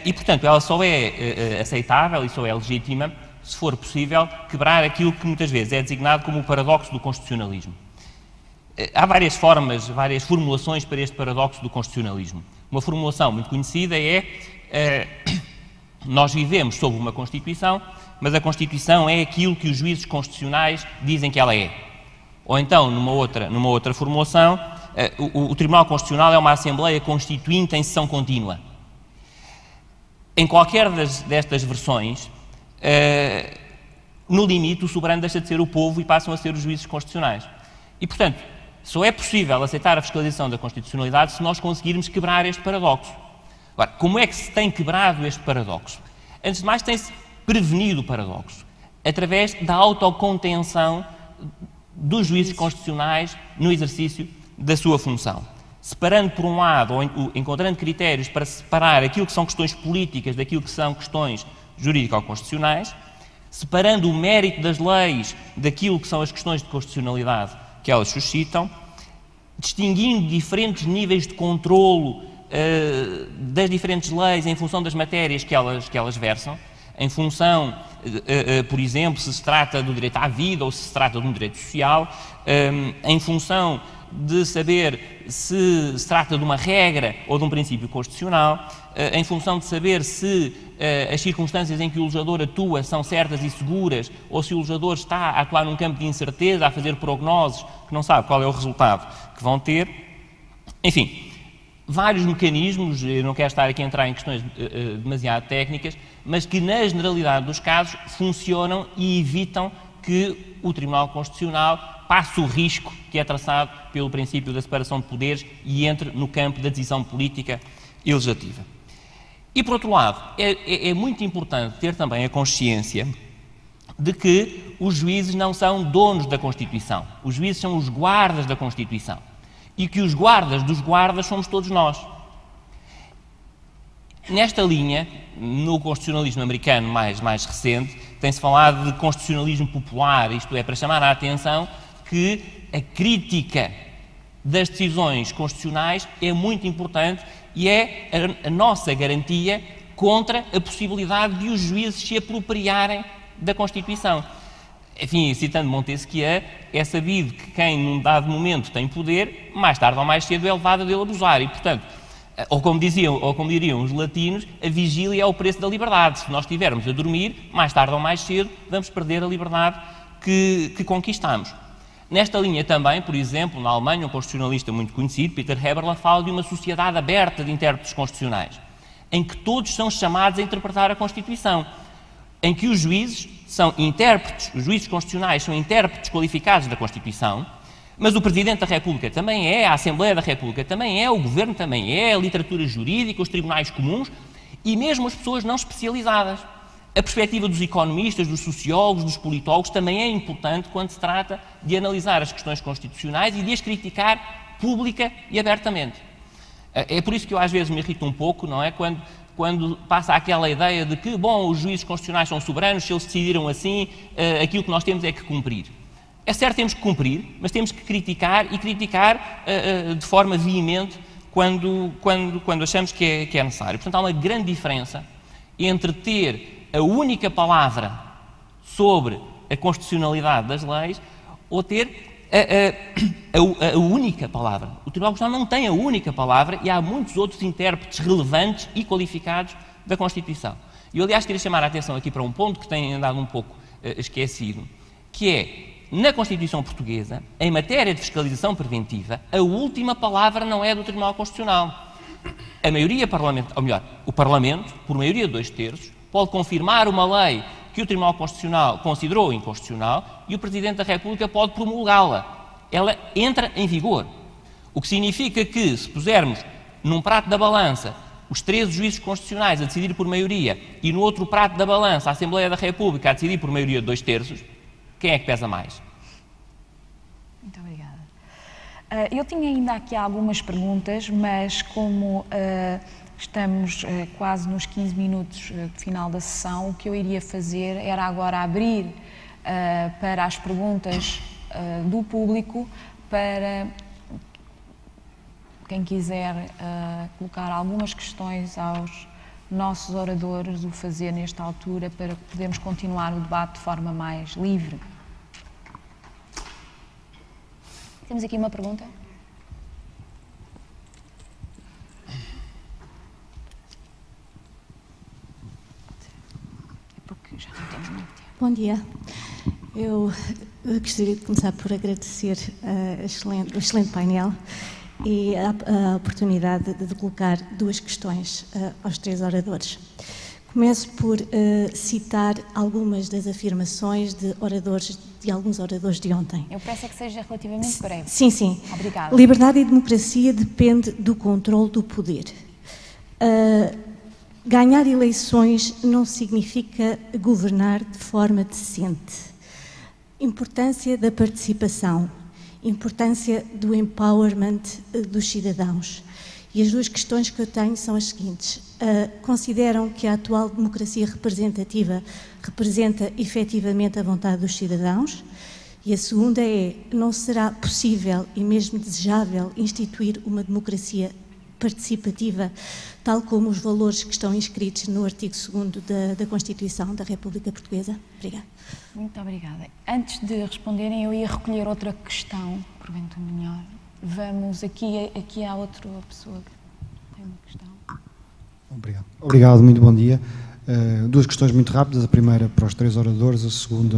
E, portanto, ela só é aceitável e só é legítima se for possível quebrar aquilo que muitas vezes é designado como o paradoxo do constitucionalismo. Há várias formas, várias formulações para este paradoxo do constitucionalismo. Uma formulação muito conhecida é nós vivemos sob uma Constituição, mas a Constituição é aquilo que os juízes constitucionais dizem que ela é. Ou então, numa outra formulação, o Tribunal Constitucional é uma Assembleia Constituinte em sessão contínua. Em qualquer destas versões, no limite, o soberano deixa de ser o povo e passam a ser os juízes constitucionais. E, portanto, só é possível aceitar a fiscalização da constitucionalidade se nós conseguirmos quebrar este paradoxo. Agora, como é que se tem quebrado este paradoxo? Antes de mais, tem-se prevenido o paradoxo através da autocontenção dos juízes constitucionais no exercício da sua função. Separando, por um lado, ou encontrando critérios para separar aquilo que são questões políticas daquilo que são questões jurídico-constitucionais, separando o mérito das leis daquilo que são as questões de constitucionalidade que elas suscitam, distinguindo diferentes níveis de controlo das diferentes leis em função das matérias que elas versam, em função, por exemplo, se trata do direito à vida ou se trata de um direito social, em função de saber se trata de uma regra ou de um princípio constitucional, em função de saber se as circunstâncias em que o legislador atua são certas e seguras ou se o legislador está a atuar num campo de incerteza, a fazer prognoses que não sabe qual é o resultado que vão ter. Enfim, vários mecanismos, eu não quero estar aqui a entrar em questões demasiado técnicas, mas que na generalidade dos casos funcionam e evitam que o Tribunal Constitucional passe o risco que é traçado pelo princípio da separação de poderes e entre no campo da decisão política e legislativa. E, por outro lado, é muito importante ter também a consciência de que os juízes não são donos da Constituição. Os juízes são os guardas da Constituição. E que os guardas dos guardas somos todos nós. Nesta linha, no constitucionalismo americano mais recente, tem-se falado de constitucionalismo popular, isto é, para chamar a atenção que a crítica das decisões constitucionais é muito importante e é a nossa garantia contra a possibilidade de os juízes se apropriarem da Constituição. Enfim, citando Montesquieu, é sabido que quem num dado momento tem poder, mais tarde ou mais cedo é levado a dele abusar e, portanto, ou como diriam os latinos, a vigília é o preço da liberdade. Se nós estivermos a dormir, mais tarde ou mais cedo, vamos perder a liberdade que conquistamos. Nesta linha também, por exemplo, na Alemanha, um constitucionalista muito conhecido, Peter Heberle, fala de uma sociedade aberta de intérpretes constitucionais, em que todos são chamados a interpretar a Constituição, em que os juízes são intérpretes, os juízes constitucionais são intérpretes qualificados da Constituição, mas o Presidente da República também é, a Assembleia da República também é, o Governo também é, a literatura jurídica, os tribunais comuns e mesmo as pessoas não especializadas. A perspectiva dos economistas, dos sociólogos, dos politólogos também é importante quando se trata de analisar as questões constitucionais e de as criticar pública e abertamente. É por isso que eu às vezes me irrito um pouco, não é? Quando passa aquela ideia de que, bom, os juízes constitucionais são soberanos, se eles decidiram assim, aquilo que nós temos é que cumprir. É certo, temos que cumprir, mas temos que criticar e criticar de forma veemente quando achamos que é necessário. Portanto, há uma grande diferença entre ter a única palavra sobre a constitucionalidade das leis ou ter a única palavra. O Tribunal Constitucional não tem a única palavra e há muitos outros intérpretes relevantes e qualificados da Constituição. E eu, aliás, queria chamar a atenção aqui para um ponto que tem andado um pouco esquecido, que é, na Constituição Portuguesa, em matéria de fiscalização preventiva, a última palavra não é do Tribunal Constitucional. A maioria parlamentar, ou melhor, o Parlamento, por maioria de 2/3, pode confirmar uma lei que o Tribunal Constitucional considerou inconstitucional e o Presidente da República pode promulgá-la. Ela entra em vigor. O que significa que, se pusermos num prato da balança os 13 juízes constitucionais a decidir por maioria e no outro prato da balança a Assembleia da República a decidir por maioria de 2/3, quem é que pesa mais? Muito obrigada. Eu tinha ainda aqui algumas perguntas, mas como estamos quase nos 15 minutos do final da sessão, o que eu iria fazer era agora abrir para as perguntas do público, para quem quiser colocar algumas questões aos nossos oradores, o fazer nesta altura, para podermos continuar o debate de forma mais livre. Temos aqui uma pergunta. Já não temos muito tempo. Bom dia. Eu gostaria de começar por agradecer o excelente painel e a oportunidade de colocar duas questões aos três oradores. Começo por citar algumas das afirmações de alguns oradores de ontem. Eu peço é que seja relativamente breve. Sim, sim. Obrigada. Liberdade e democracia depende do controle do poder. Ganhar eleições não significa governar de forma decente. Importância da participação, importância do empowerment dos cidadãos. E as duas questões que eu tenho são as seguintes. Consideram que a atual democracia representativa representa efetivamente a vontade dos cidadãos? E a segunda é, não será possível e mesmo desejável instituir uma democracia participativa, tal como os valores que estão inscritos no artigo 2º da Constituição da República Portuguesa? Obrigada. Muito obrigada. Antes de responderem, eu ia recolher outra questão, porventura melhor. Vamos, aqui há outra pessoa que tem uma questão. Obrigado. Obrigado, muito bom dia. Duas questões muito rápidas, a primeira para os três oradores, a segunda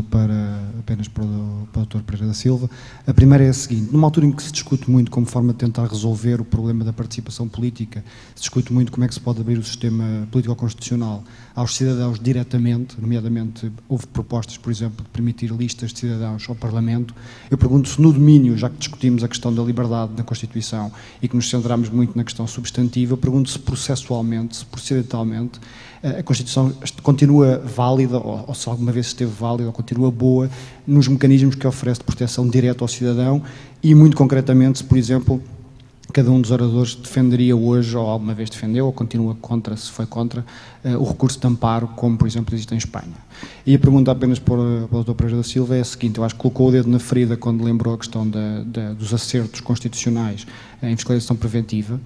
apenas para o Dr. Pereira da Silva. A primeira é a seguinte: numa altura em que se discute muito como forma de tentar resolver o problema da participação política, se discute muito como é que se pode abrir o sistema político-constitucional aos cidadãos diretamente, nomeadamente houve propostas, por exemplo, de permitir listas de cidadãos ao Parlamento. Eu pergunto se no domínio, já que discutimos a questão da liberdade na Constituição e que nos centramos muito na questão substantiva, eu pergunto se processualmente, se procedimentalmente, a Constituição continua válida, ou se alguma vez esteve válida, ou continua boa, nos mecanismos que oferece de proteção direta ao cidadão e, muito concretamente, se, por exemplo, cada um dos oradores defenderia hoje, ou alguma vez defendeu, ou continua contra, se foi contra, o recurso de amparo, como, por exemplo, existe em Espanha. E a pergunta apenas para o Dr. Pereira da Silva é a seguinte: eu acho que colocou o dedo na ferida quando lembrou a questão dos acertos constitucionais em fiscalização preventiva.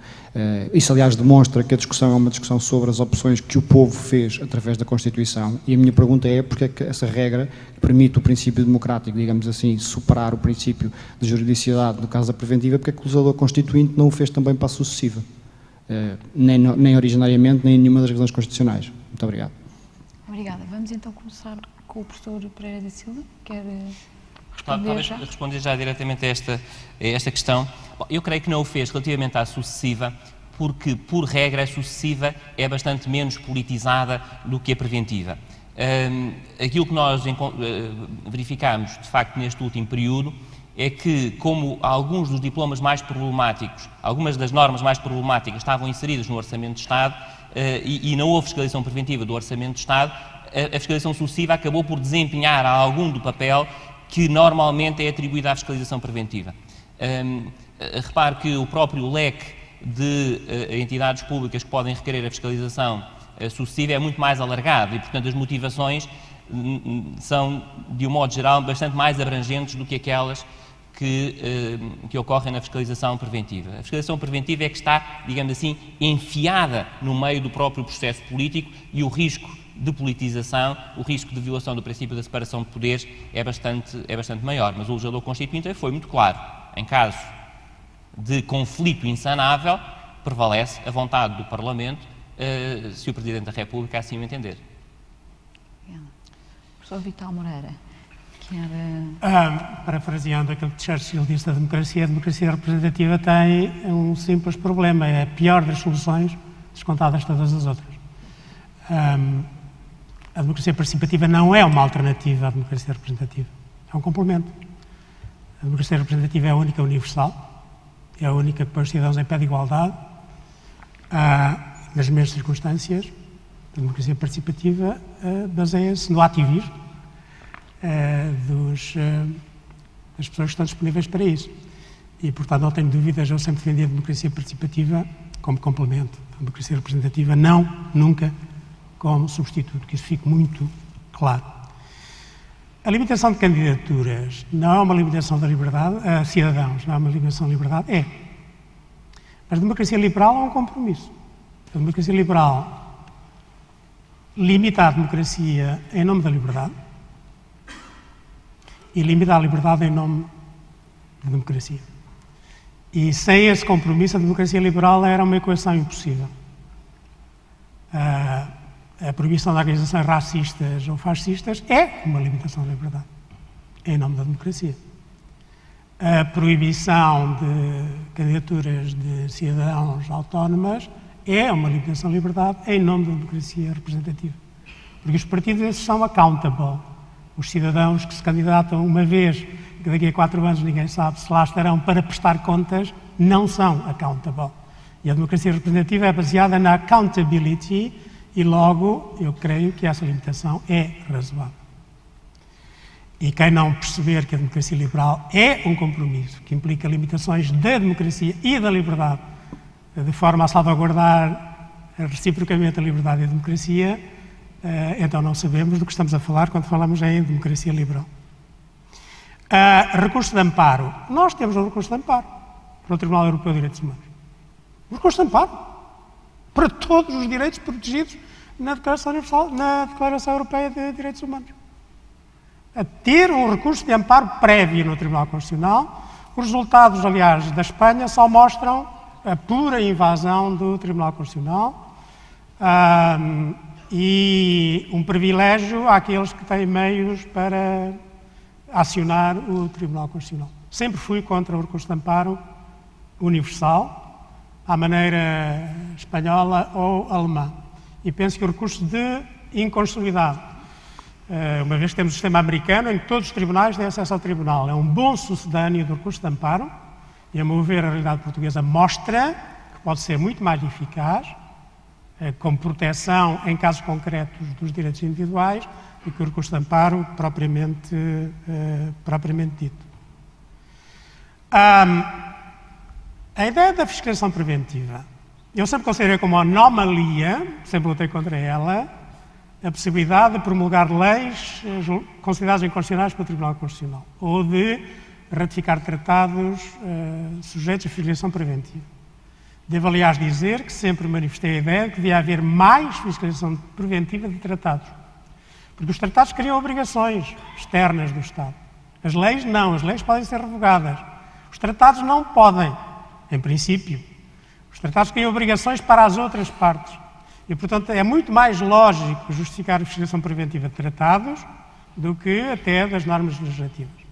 Isso, aliás, demonstra que a discussão é uma discussão sobre as opções que o povo fez através da Constituição, e a minha pergunta é porque é que essa regra que permite o princípio democrático, digamos assim, superar o princípio de juridicidade no caso da preventiva, porque é que o legislador constituinte não o fez também para a sucessiva? Nem originariamente, nem em nenhuma das razões constitucionais. Muito obrigado. Obrigada. Vamos então começar com o professor Pereira da Silva. Quer responder talvez já? Responder já diretamente a esta questão. Bom, eu creio que não o fez relativamente à sucessiva, porque, por regra, a sucessiva é bastante menos politizada do que a preventiva. Aquilo que nós verificámos, de facto, neste último período, é que, como alguns dos diplomas mais problemáticos, algumas das normas mais problemáticas estavam inseridas no Orçamento de Estado e não houve fiscalização preventiva do Orçamento de Estado, a fiscalização sucessiva acabou por desempenhar algum do papel que normalmente é atribuído à fiscalização preventiva. Repare que o próprio leque de entidades públicas que podem requerer a fiscalização sucessiva é muito mais alargado e, portanto, as motivações são, de um modo geral, bastante mais abrangentes do que aquelas que ocorrem na fiscalização preventiva. A fiscalização preventiva é que está, digamos assim, enfiada no meio do próprio processo político e o risco de politização, o risco de violação do princípio da separação de poderes é bastante maior. Mas o legislador constituinte foi muito claro. Em caso de conflito insanável, prevalece a vontade do Parlamento, se o Presidente da República assim o entender. Professor Vital Moreira, parafraseando aquilo que Churchill disse da democracia, a democracia representativa tem um simples problema: é a pior das soluções, descontadas todas as outras. A democracia participativa não é uma alternativa à democracia representativa, é um complemento. A democracia representativa é a única universal, é a única que põe os cidadãos em pé de igualdade, nas mesmas circunstâncias. A democracia participativa baseia-se no ativismo das pessoas que estão disponíveis para isso. E, portanto, não tenho dúvidas, eu sempre defendi a democracia participativa como complemento. A democracia representativa nunca como substituto, que isso fique muito claro. A limitação de candidaturas não é uma limitação da liberdade, a cidadãos, não é uma limitação da liberdade, é. Mas a democracia liberal é um compromisso. A democracia liberal limita a democracia em nome da liberdade e limita a liberdade em nome da democracia. E sem esse compromisso, a democracia liberal era uma equação impossível. A proibição de organizações racistas ou fascistas é uma limitação da liberdade, em nome da democracia. A proibição de candidaturas de cidadãos autónomas é uma limitação da liberdade, em nome da democracia representativa. Porque os partidos são accountable. Os cidadãos que se candidatam uma vez, que daqui a 4 anos ninguém sabe se lá estarão para prestar contas, não são accountable. E a democracia representativa é baseada na accountability e, logo, eu creio que essa limitação é razoável. E quem não perceber que a democracia liberal é um compromisso que implica limitações da democracia e da liberdade, de forma a salvaguardar reciprocamente a liberdade e a democracia, então não sabemos do que estamos a falar quando falamos em democracia liberal. Recurso de amparo. Nós temos um recurso de amparo para o Tribunal Europeu de Direitos Humanos. Um recurso de amparo para todos os direitos protegidos na Declaração Europeia de Direitos Humanos. A ter um recurso de amparo prévio no Tribunal Constitucional. Os resultados, aliás, da Espanha só mostram a pura invasão do Tribunal Constitucional e um privilégio àqueles que têm meios para acionar o Tribunal Constitucional. Sempre fui contra o recurso de amparo universal, à maneira espanhola ou alemã. E penso que o recurso de inconstitucionalidade, uma vez que temos o sistema americano em que todos os tribunais têm acesso ao tribunal, é um bom sucedâneo do recurso de amparo e, a meu ver, a realidade portuguesa mostra que pode ser muito mais eficaz como proteção em casos concretos dos direitos individuais do que o recurso de amparo propriamente dito. A ideia da fiscalização preventiva, eu sempre considerei como anomalia, sempre lutei contra ela, a possibilidade de promulgar leis consideradas inconstitucionais pelo Tribunal Constitucional ou de ratificar tratados sujeitos à fiscalização preventiva. Devo, aliás, dizer que sempre manifestei a ideia de que devia haver mais fiscalização preventiva de tratados. Porque os tratados criam obrigações externas do Estado. As leis não, as leis podem ser revogadas. Os tratados não podem, em princípio. Os tratados criam obrigações para as outras partes. E, portanto, é muito mais lógico justificar a fiscalização preventiva de tratados do que até das normas legislativas.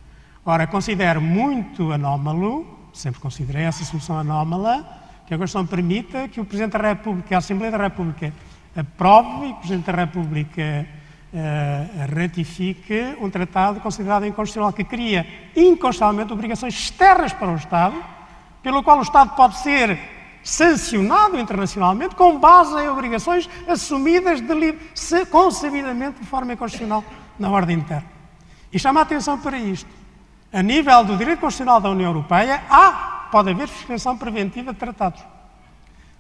Ora, considero muito anómalo, sempre considerei essa solução anómala, que a Constituição permita que o Presidente da República, a Assembleia da República, aprove e que o Presidente da República ratifique um tratado considerado inconstitucional que cria inconstitucionalmente obrigações externas para o Estado, pelo qual o Estado pode ser sancionado internacionalmente com base em obrigações assumidas concebidamente de forma inconstitucional na ordem interna. E chama a atenção para isto. A nível do direito constitucional da União Europeia, pode haver fiscalização preventiva de tratados.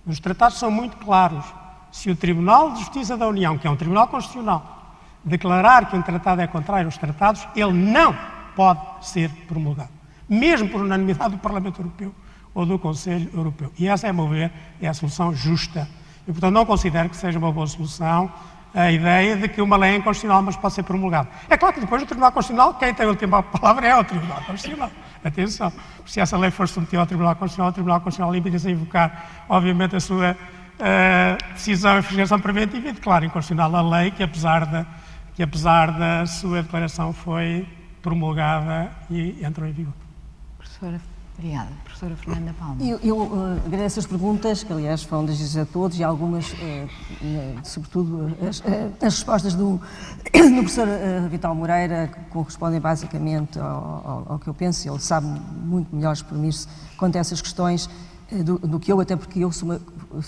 Os tratados são muito claros. Se o Tribunal de Justiça da União, que é um tribunal constitucional, declarar que um tratado é contrário aos tratados, ele não pode ser promulgado, mesmo por unanimidade do Parlamento Europeu ou do Conselho Europeu. E essa, a meu ver, é a solução justa. E, portanto, não considero que seja uma boa solução a ideia de que uma lei é inconstitucional, mas pode ser promulgada. É claro que depois o Tribunal Constitucional, quem tem a última palavra é o Tribunal Constitucional. Atenção, se essa lei for submetida ao Tribunal Constitucional, o Tribunal Constitucional limita-se a invocar, obviamente, a sua decisão em fiscalização preventiva e declara inconstitucional a lei que apesar da sua declaração foi promulgada e entrou em vigor. Professora, obrigada. Professora Fernanda Palma. Eu agradeço as perguntas, que aliás foram dirigidas a todos, e algumas, sobretudo, as respostas do professor Vital Moreira correspondem basicamente ao que eu penso. Ele sabe muito melhor exprimir-se quanto a essas questões do que eu, até porque eu sou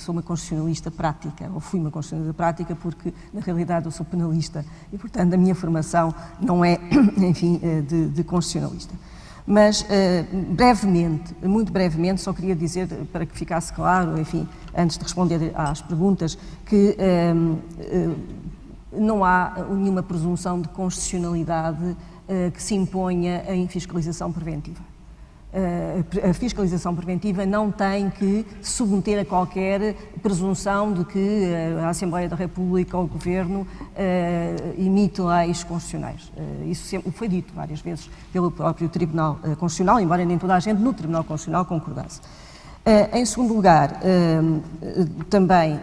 uma constitucionalista prática, ou fui uma constitucionalista prática, porque na realidade eu sou penalista e, portanto, a minha formação não é, enfim, de constitucionalista. Mas, muito brevemente, só queria dizer, para que ficasse claro, enfim, antes de responder às perguntas, que não há nenhuma presunção de constitucionalidade que se imponha em fiscalização preventiva. A fiscalização preventiva não tem que submeter a qualquer presunção de que a Assembleia da República ou o Governo emite leis constitucionais. Isso sempre foi dito várias vezes pelo próprio Tribunal Constitucional, embora nem toda a gente no Tribunal Constitucional concordasse. Em segundo lugar, também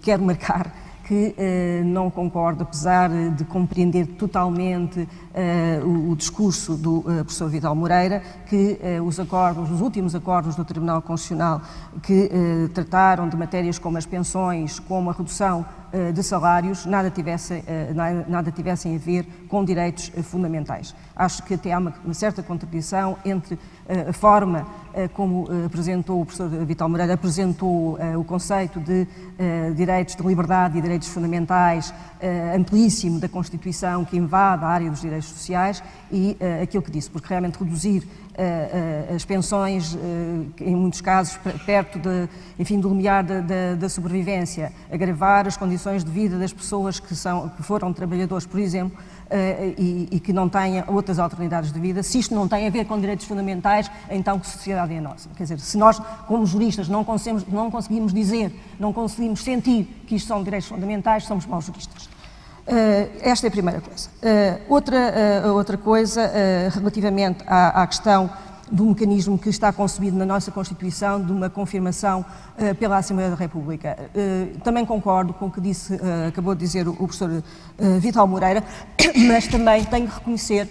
quero marcar que não concordo, apesar de compreender totalmente o discurso do professor Vital Moreira, que os últimos acordos do Tribunal Constitucional que trataram de matérias como as pensões, como a redução de salários, nada tivessem a ver com direitos fundamentais. Acho que até há uma certa contradição entre a forma como apresentou o professor Vital Moreira, apresentou o conceito de direitos de liberdade e direitos fundamentais amplíssimo da Constituição, que invade a área dos direitos sociais, e aquilo que disse, porque realmente reduzir as pensões, em muitos casos, perto do limiar da sobrevivência, agravar as condições condições de vida das pessoas que foram trabalhadores, por exemplo, e que não têm outras alternativas de vida. Se isto não tem a ver com direitos fundamentais, então que sociedade é a nossa? Quer dizer, se nós, como juristas, não conseguimos dizer, não conseguimos sentir que isto são direitos fundamentais, somos maus juristas. Esta é a primeira coisa. Outra coisa, relativamente à questão do mecanismo que está concebido na nossa Constituição de uma confirmação pela Assembleia da República. Também concordo com o que acabou de dizer o professor Vital Moreira, mas também tenho que reconhecer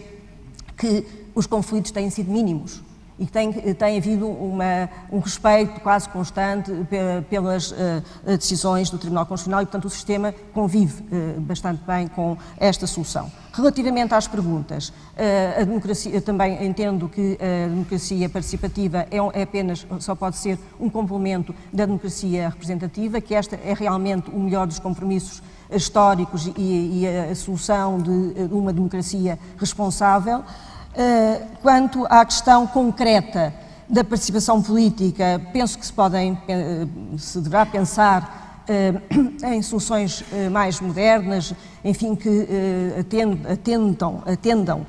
que os conflitos têm sido mínimos e que tem havido um respeito quase constante pelas decisões do Tribunal Constitucional e, portanto, o sistema convive bastante bem com esta solução. Relativamente às perguntas, a democracia, eu também entendo que a democracia participativa só pode ser um complemento da democracia representativa, que esta é realmente o melhor dos compromissos históricos e a solução de uma democracia responsável. Quanto à questão concreta da participação política, penso que se deverá pensar em soluções mais modernas, enfim, que atendam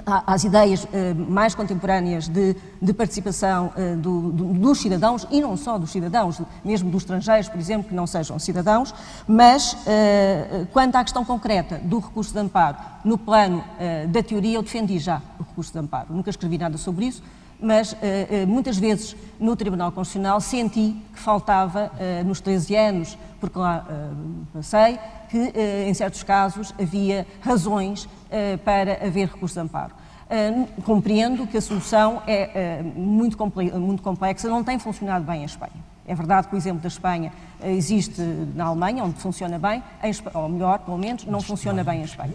às ideias mais contemporâneas de participação dos cidadãos, e não só dos cidadãos, mesmo dos estrangeiros, por exemplo, que não sejam cidadãos, mas quanto à questão concreta do recurso de amparo, no plano da teoria eu defendi já o recurso de amparo, nunca escrevi nada sobre isso, mas muitas vezes no Tribunal Constitucional senti que faltava, nos 13 anos, porque lá passei, que em certos casos havia razões para haver recurso de amparo. Compreendo que a solução é muito complexa, não tem funcionado bem em Espanha. É verdade que o exemplo da Espanha existe na Alemanha, onde funciona bem, ou melhor, pelo menos, não funciona bem em Espanha.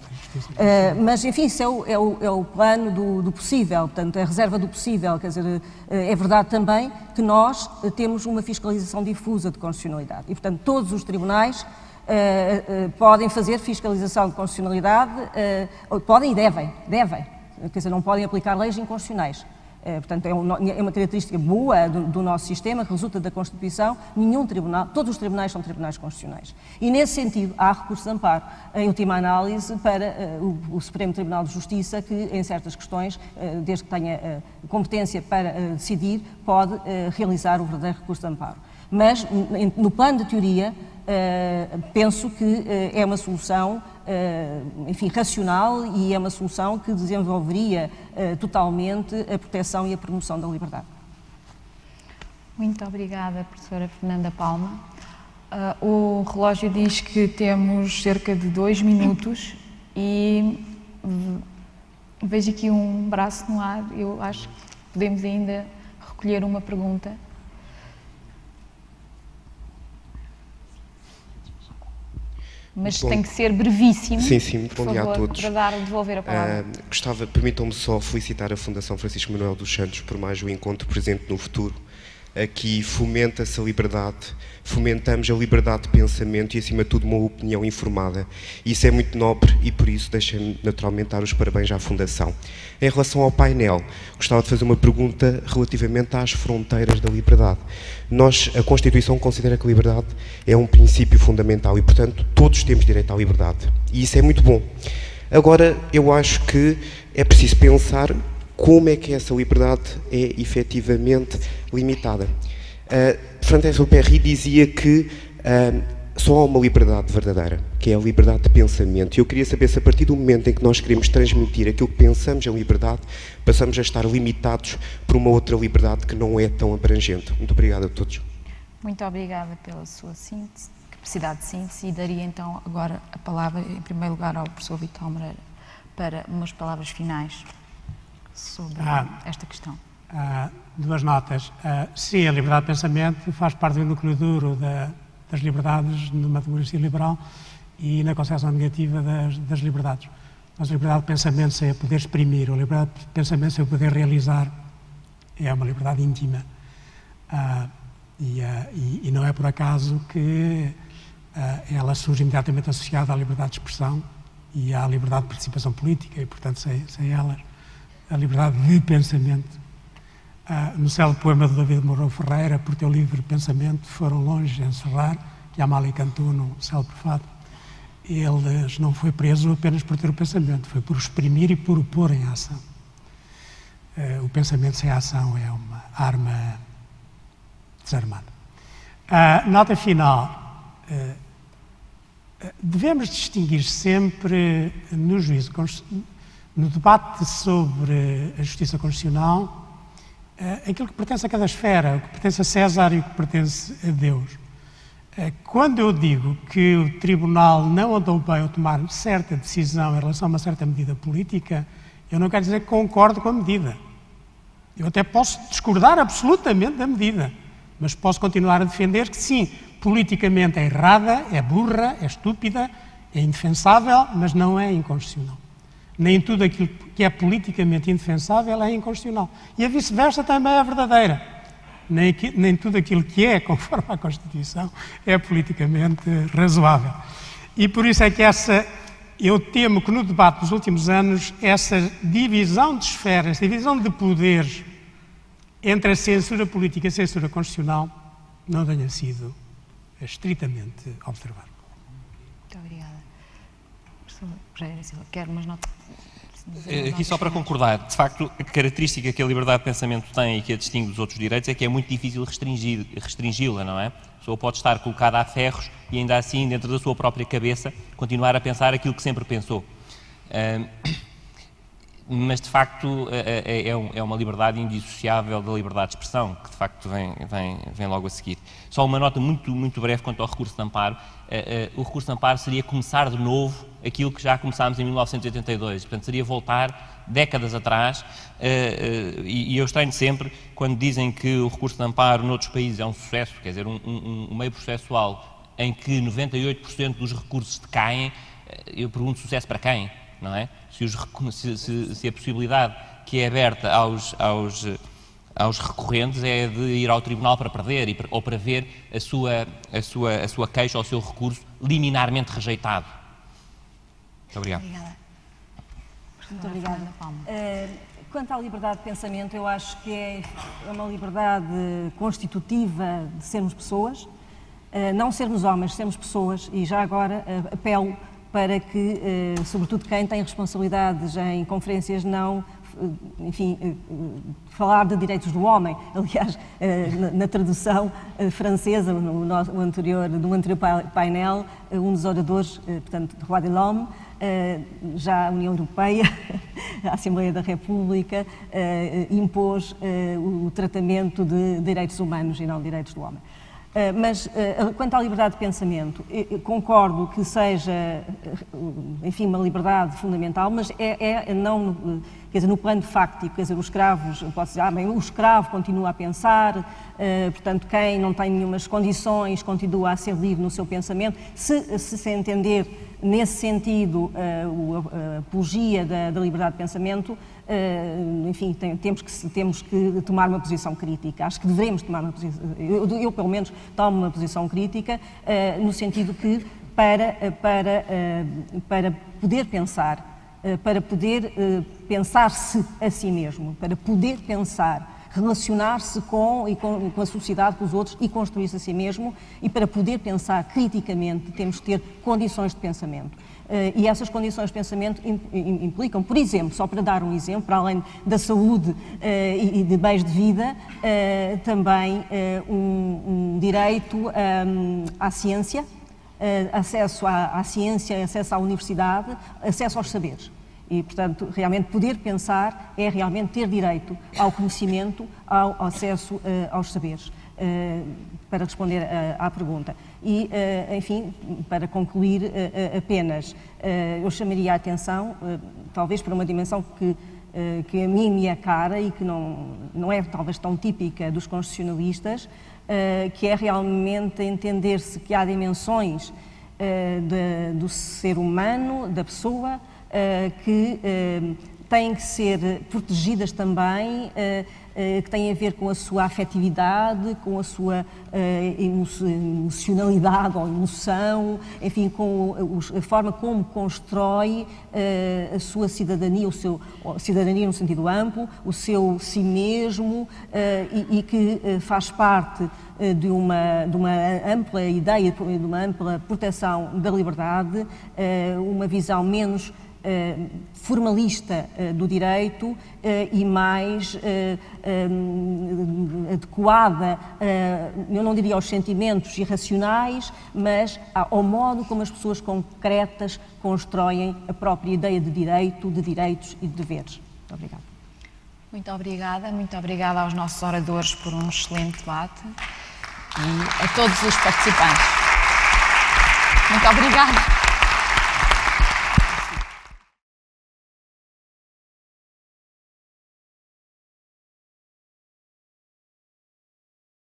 Mas, enfim, isso é o plano do possível, portanto, a reserva do possível. Quer dizer, é verdade também que nós temos uma fiscalização difusa de constitucionalidade e, portanto, todos os tribunais podem fazer fiscalização de constitucionalidade, podem e devem. Quer dizer, não podem aplicar leis inconstitucionais. Portanto, é uma característica boa do nosso sistema, que resulta da Constituição. Todos os tribunais são tribunais constitucionais. E, nesse sentido, há recurso de amparo, em última análise, para o Supremo Tribunal de Justiça, que, em certas questões, desde que tenha competência para decidir, pode realizar o verdadeiro recurso de amparo. Mas, no plano de teoria, penso que é uma solução, enfim, racional, e é uma solução que desenvolveria totalmente a proteção e a promoção da liberdade. Muito obrigada, professora Fernanda Palma. O relógio diz que temos cerca de 2 minutos e vejo aqui um braço no ar. Eu acho que podemos ainda recolher uma pergunta. Mas tem que ser brevíssimo. Sim, bom dia a todos. Para devolver a palavra. Permitam-me só felicitar a Fundação Francisco Manuel dos Santos por mais um encontro presente no futuro. Aqui fomenta-se a liberdade, fomentamos a liberdade de pensamento e, acima de tudo, uma opinião informada. Isso é muito nobre e, por isso, deixem-me naturalmente dar os parabéns à Fundação. Em relação ao painel, gostava de fazer uma pergunta relativamente às fronteiras da liberdade. A Constituição considera que a liberdade é um princípio fundamental e, portanto, todos temos direito à liberdade. E isso é muito bom. Agora, eu acho que é preciso pensar como é que essa liberdade é efetivamente limitada. Saint-Exupéry dizia que só há uma liberdade verdadeira, que é a liberdade de pensamento. E eu queria saber se, a partir do momento em que nós queremos transmitir aquilo que pensamos em liberdade, passamos a estar limitados por uma outra liberdade que não é tão abrangente. Muito obrigado a todos. Muito obrigada pela sua síntese, capacidade de síntese, e daria então agora a palavra, em primeiro lugar, ao professor Vital Moreira, para umas palavras finais sobre esta questão. 2 notas. Sim, a liberdade de pensamento faz parte do núcleo duro das liberdades numa democracia liberal e na concepção negativa das liberdades. Mas a liberdade de pensamento sem poder exprimir, a liberdade de pensamento sem poder realizar, é uma liberdade íntima. E não é por acaso que ela surge imediatamente associada à liberdade de expressão e à liberdade de participação política, e, portanto, sem elas, a liberdade de pensamento. No célebre poema de David Mourão Ferreira, por teu livre pensamento foram longe a encerrar que Amália cantou no célebre fado, ele não foi preso apenas por ter o pensamento, foi por exprimir e por o pôr em ação. O pensamento sem ação é uma arma desarmada. Nota final. Devemos distinguir sempre, no juízo, no debate sobre a justiça constitucional, aquilo que pertence a cada esfera, o que pertence a César e o que pertence a Deus. Quando eu digo que o Tribunal não andou bem ao tomar certa decisão em relação a uma certa medida política, eu não quero dizer que concordo com a medida. Eu até posso discordar absolutamente da medida, mas posso continuar a defender que sim, politicamente é errada, é burra, é estúpida, é indefensável, mas não é inconstitucional. Nem tudo aquilo que é politicamente indefensável é inconstitucional. E a vice-versa também é verdadeira. Nem tudo aquilo que é, conforme a Constituição, é politicamente razoável. E por isso é que eu temo que no debate dos últimos anos, essa divisão de esferas, essa divisão de poderes entre a censura política e a censura constitucional não tenha sido estritamente observada. Muito obrigada. Professor Pereira Silva, quero umas notas. Aqui só para concordar, de facto, a característica que a liberdade de pensamento tem e que a distingue dos outros direitos é que é muito difícil restringi-la, não é? A pessoa pode estar colocada a ferros e ainda assim, dentro da sua própria cabeça, continuar a pensar aquilo que sempre pensou. Mas, de facto, é uma liberdade indissociável da liberdade de expressão, que, de facto, vem logo a seguir. Só uma nota muito breve quanto ao recurso de amparo. O recurso de amparo seria começar de novo aquilo que já começámos em 1982. Portanto, seria voltar décadas atrás. E eu estranho sempre quando dizem que o recurso de amparo noutros países é um sucesso, quer dizer, um meio processual em que 98% dos recursos decaem. Eu pergunto, sucesso para quem? Não é? Se a possibilidade que é aberta aos recorrentes é de ir ao tribunal para perder ou para ver a sua queixa ou o seu recurso liminarmente rejeitado. Muito obrigado. Obrigada. Muito obrigada. Quanto à liberdade de pensamento, eu acho que é uma liberdade constitutiva de sermos pessoas, não sermos homens, sermos pessoas, e já agora apelo para que, sobretudo quem tem responsabilidades em conferências, não, enfim, falar de direitos do homem. Aliás, na tradução francesa, no anterior painel, um dos oradores, portanto, Roi de l'Homme, já a União Europeia, a Assembleia da República, impôs o tratamento de direitos humanos e não direitos do homem. Mas, quanto à liberdade de pensamento, concordo que seja, enfim, uma liberdade fundamental, mas não, quer dizer, no plano fáctico, quer dizer, os escravos, posso dizer, bem, o escravo continua a pensar, portanto, quem não tem nenhumas condições continua a ser livre no seu pensamento. Se entender nesse sentido a apologia da liberdade de pensamento, enfim, temos que tomar uma posição crítica. Acho que devemos tomar uma posição, eu pelo menos tomo uma posição crítica, no sentido que para poder pensar, para poder pensar-se a si mesmo, para poder pensar, relacionar-se com a sociedade, com os outros e construir-se a si mesmo, e para poder pensar criticamente temos que ter condições de pensamento. E essas condições de pensamento implicam, por exemplo, só para dar um exemplo, para além da saúde e de bens de vida, também um direito à ciência, acesso à ciência, acesso à universidade, acesso aos saberes. E, portanto, realmente poder pensar é realmente ter direito ao conhecimento, ao acesso aos saberes, para responder à pergunta. E, enfim, para concluir apenas, eu chamaria a atenção, talvez para uma dimensão que a mim me é cara e que não é talvez tão típica dos constitucionalistas, que é realmente entender-se que há dimensões do ser humano, da pessoa, que têm que ser protegidas também, que têm a ver com a sua afetividade, com a sua emocionalidade ou emoção, enfim, com a forma como constrói a sua cidadania, cidadania no sentido amplo, o seu si mesmo, e que faz parte de uma ampla ideia, de uma ampla proteção da liberdade, uma visão menos formalista do direito e mais adequada, eu não diria aos sentimentos irracionais, mas ao modo como as pessoas concretas constroem a própria ideia de direito, de direitos e de deveres. Muito obrigada. Muito obrigada aos nossos oradores por um excelente debate e a todos os participantes. Muito obrigada.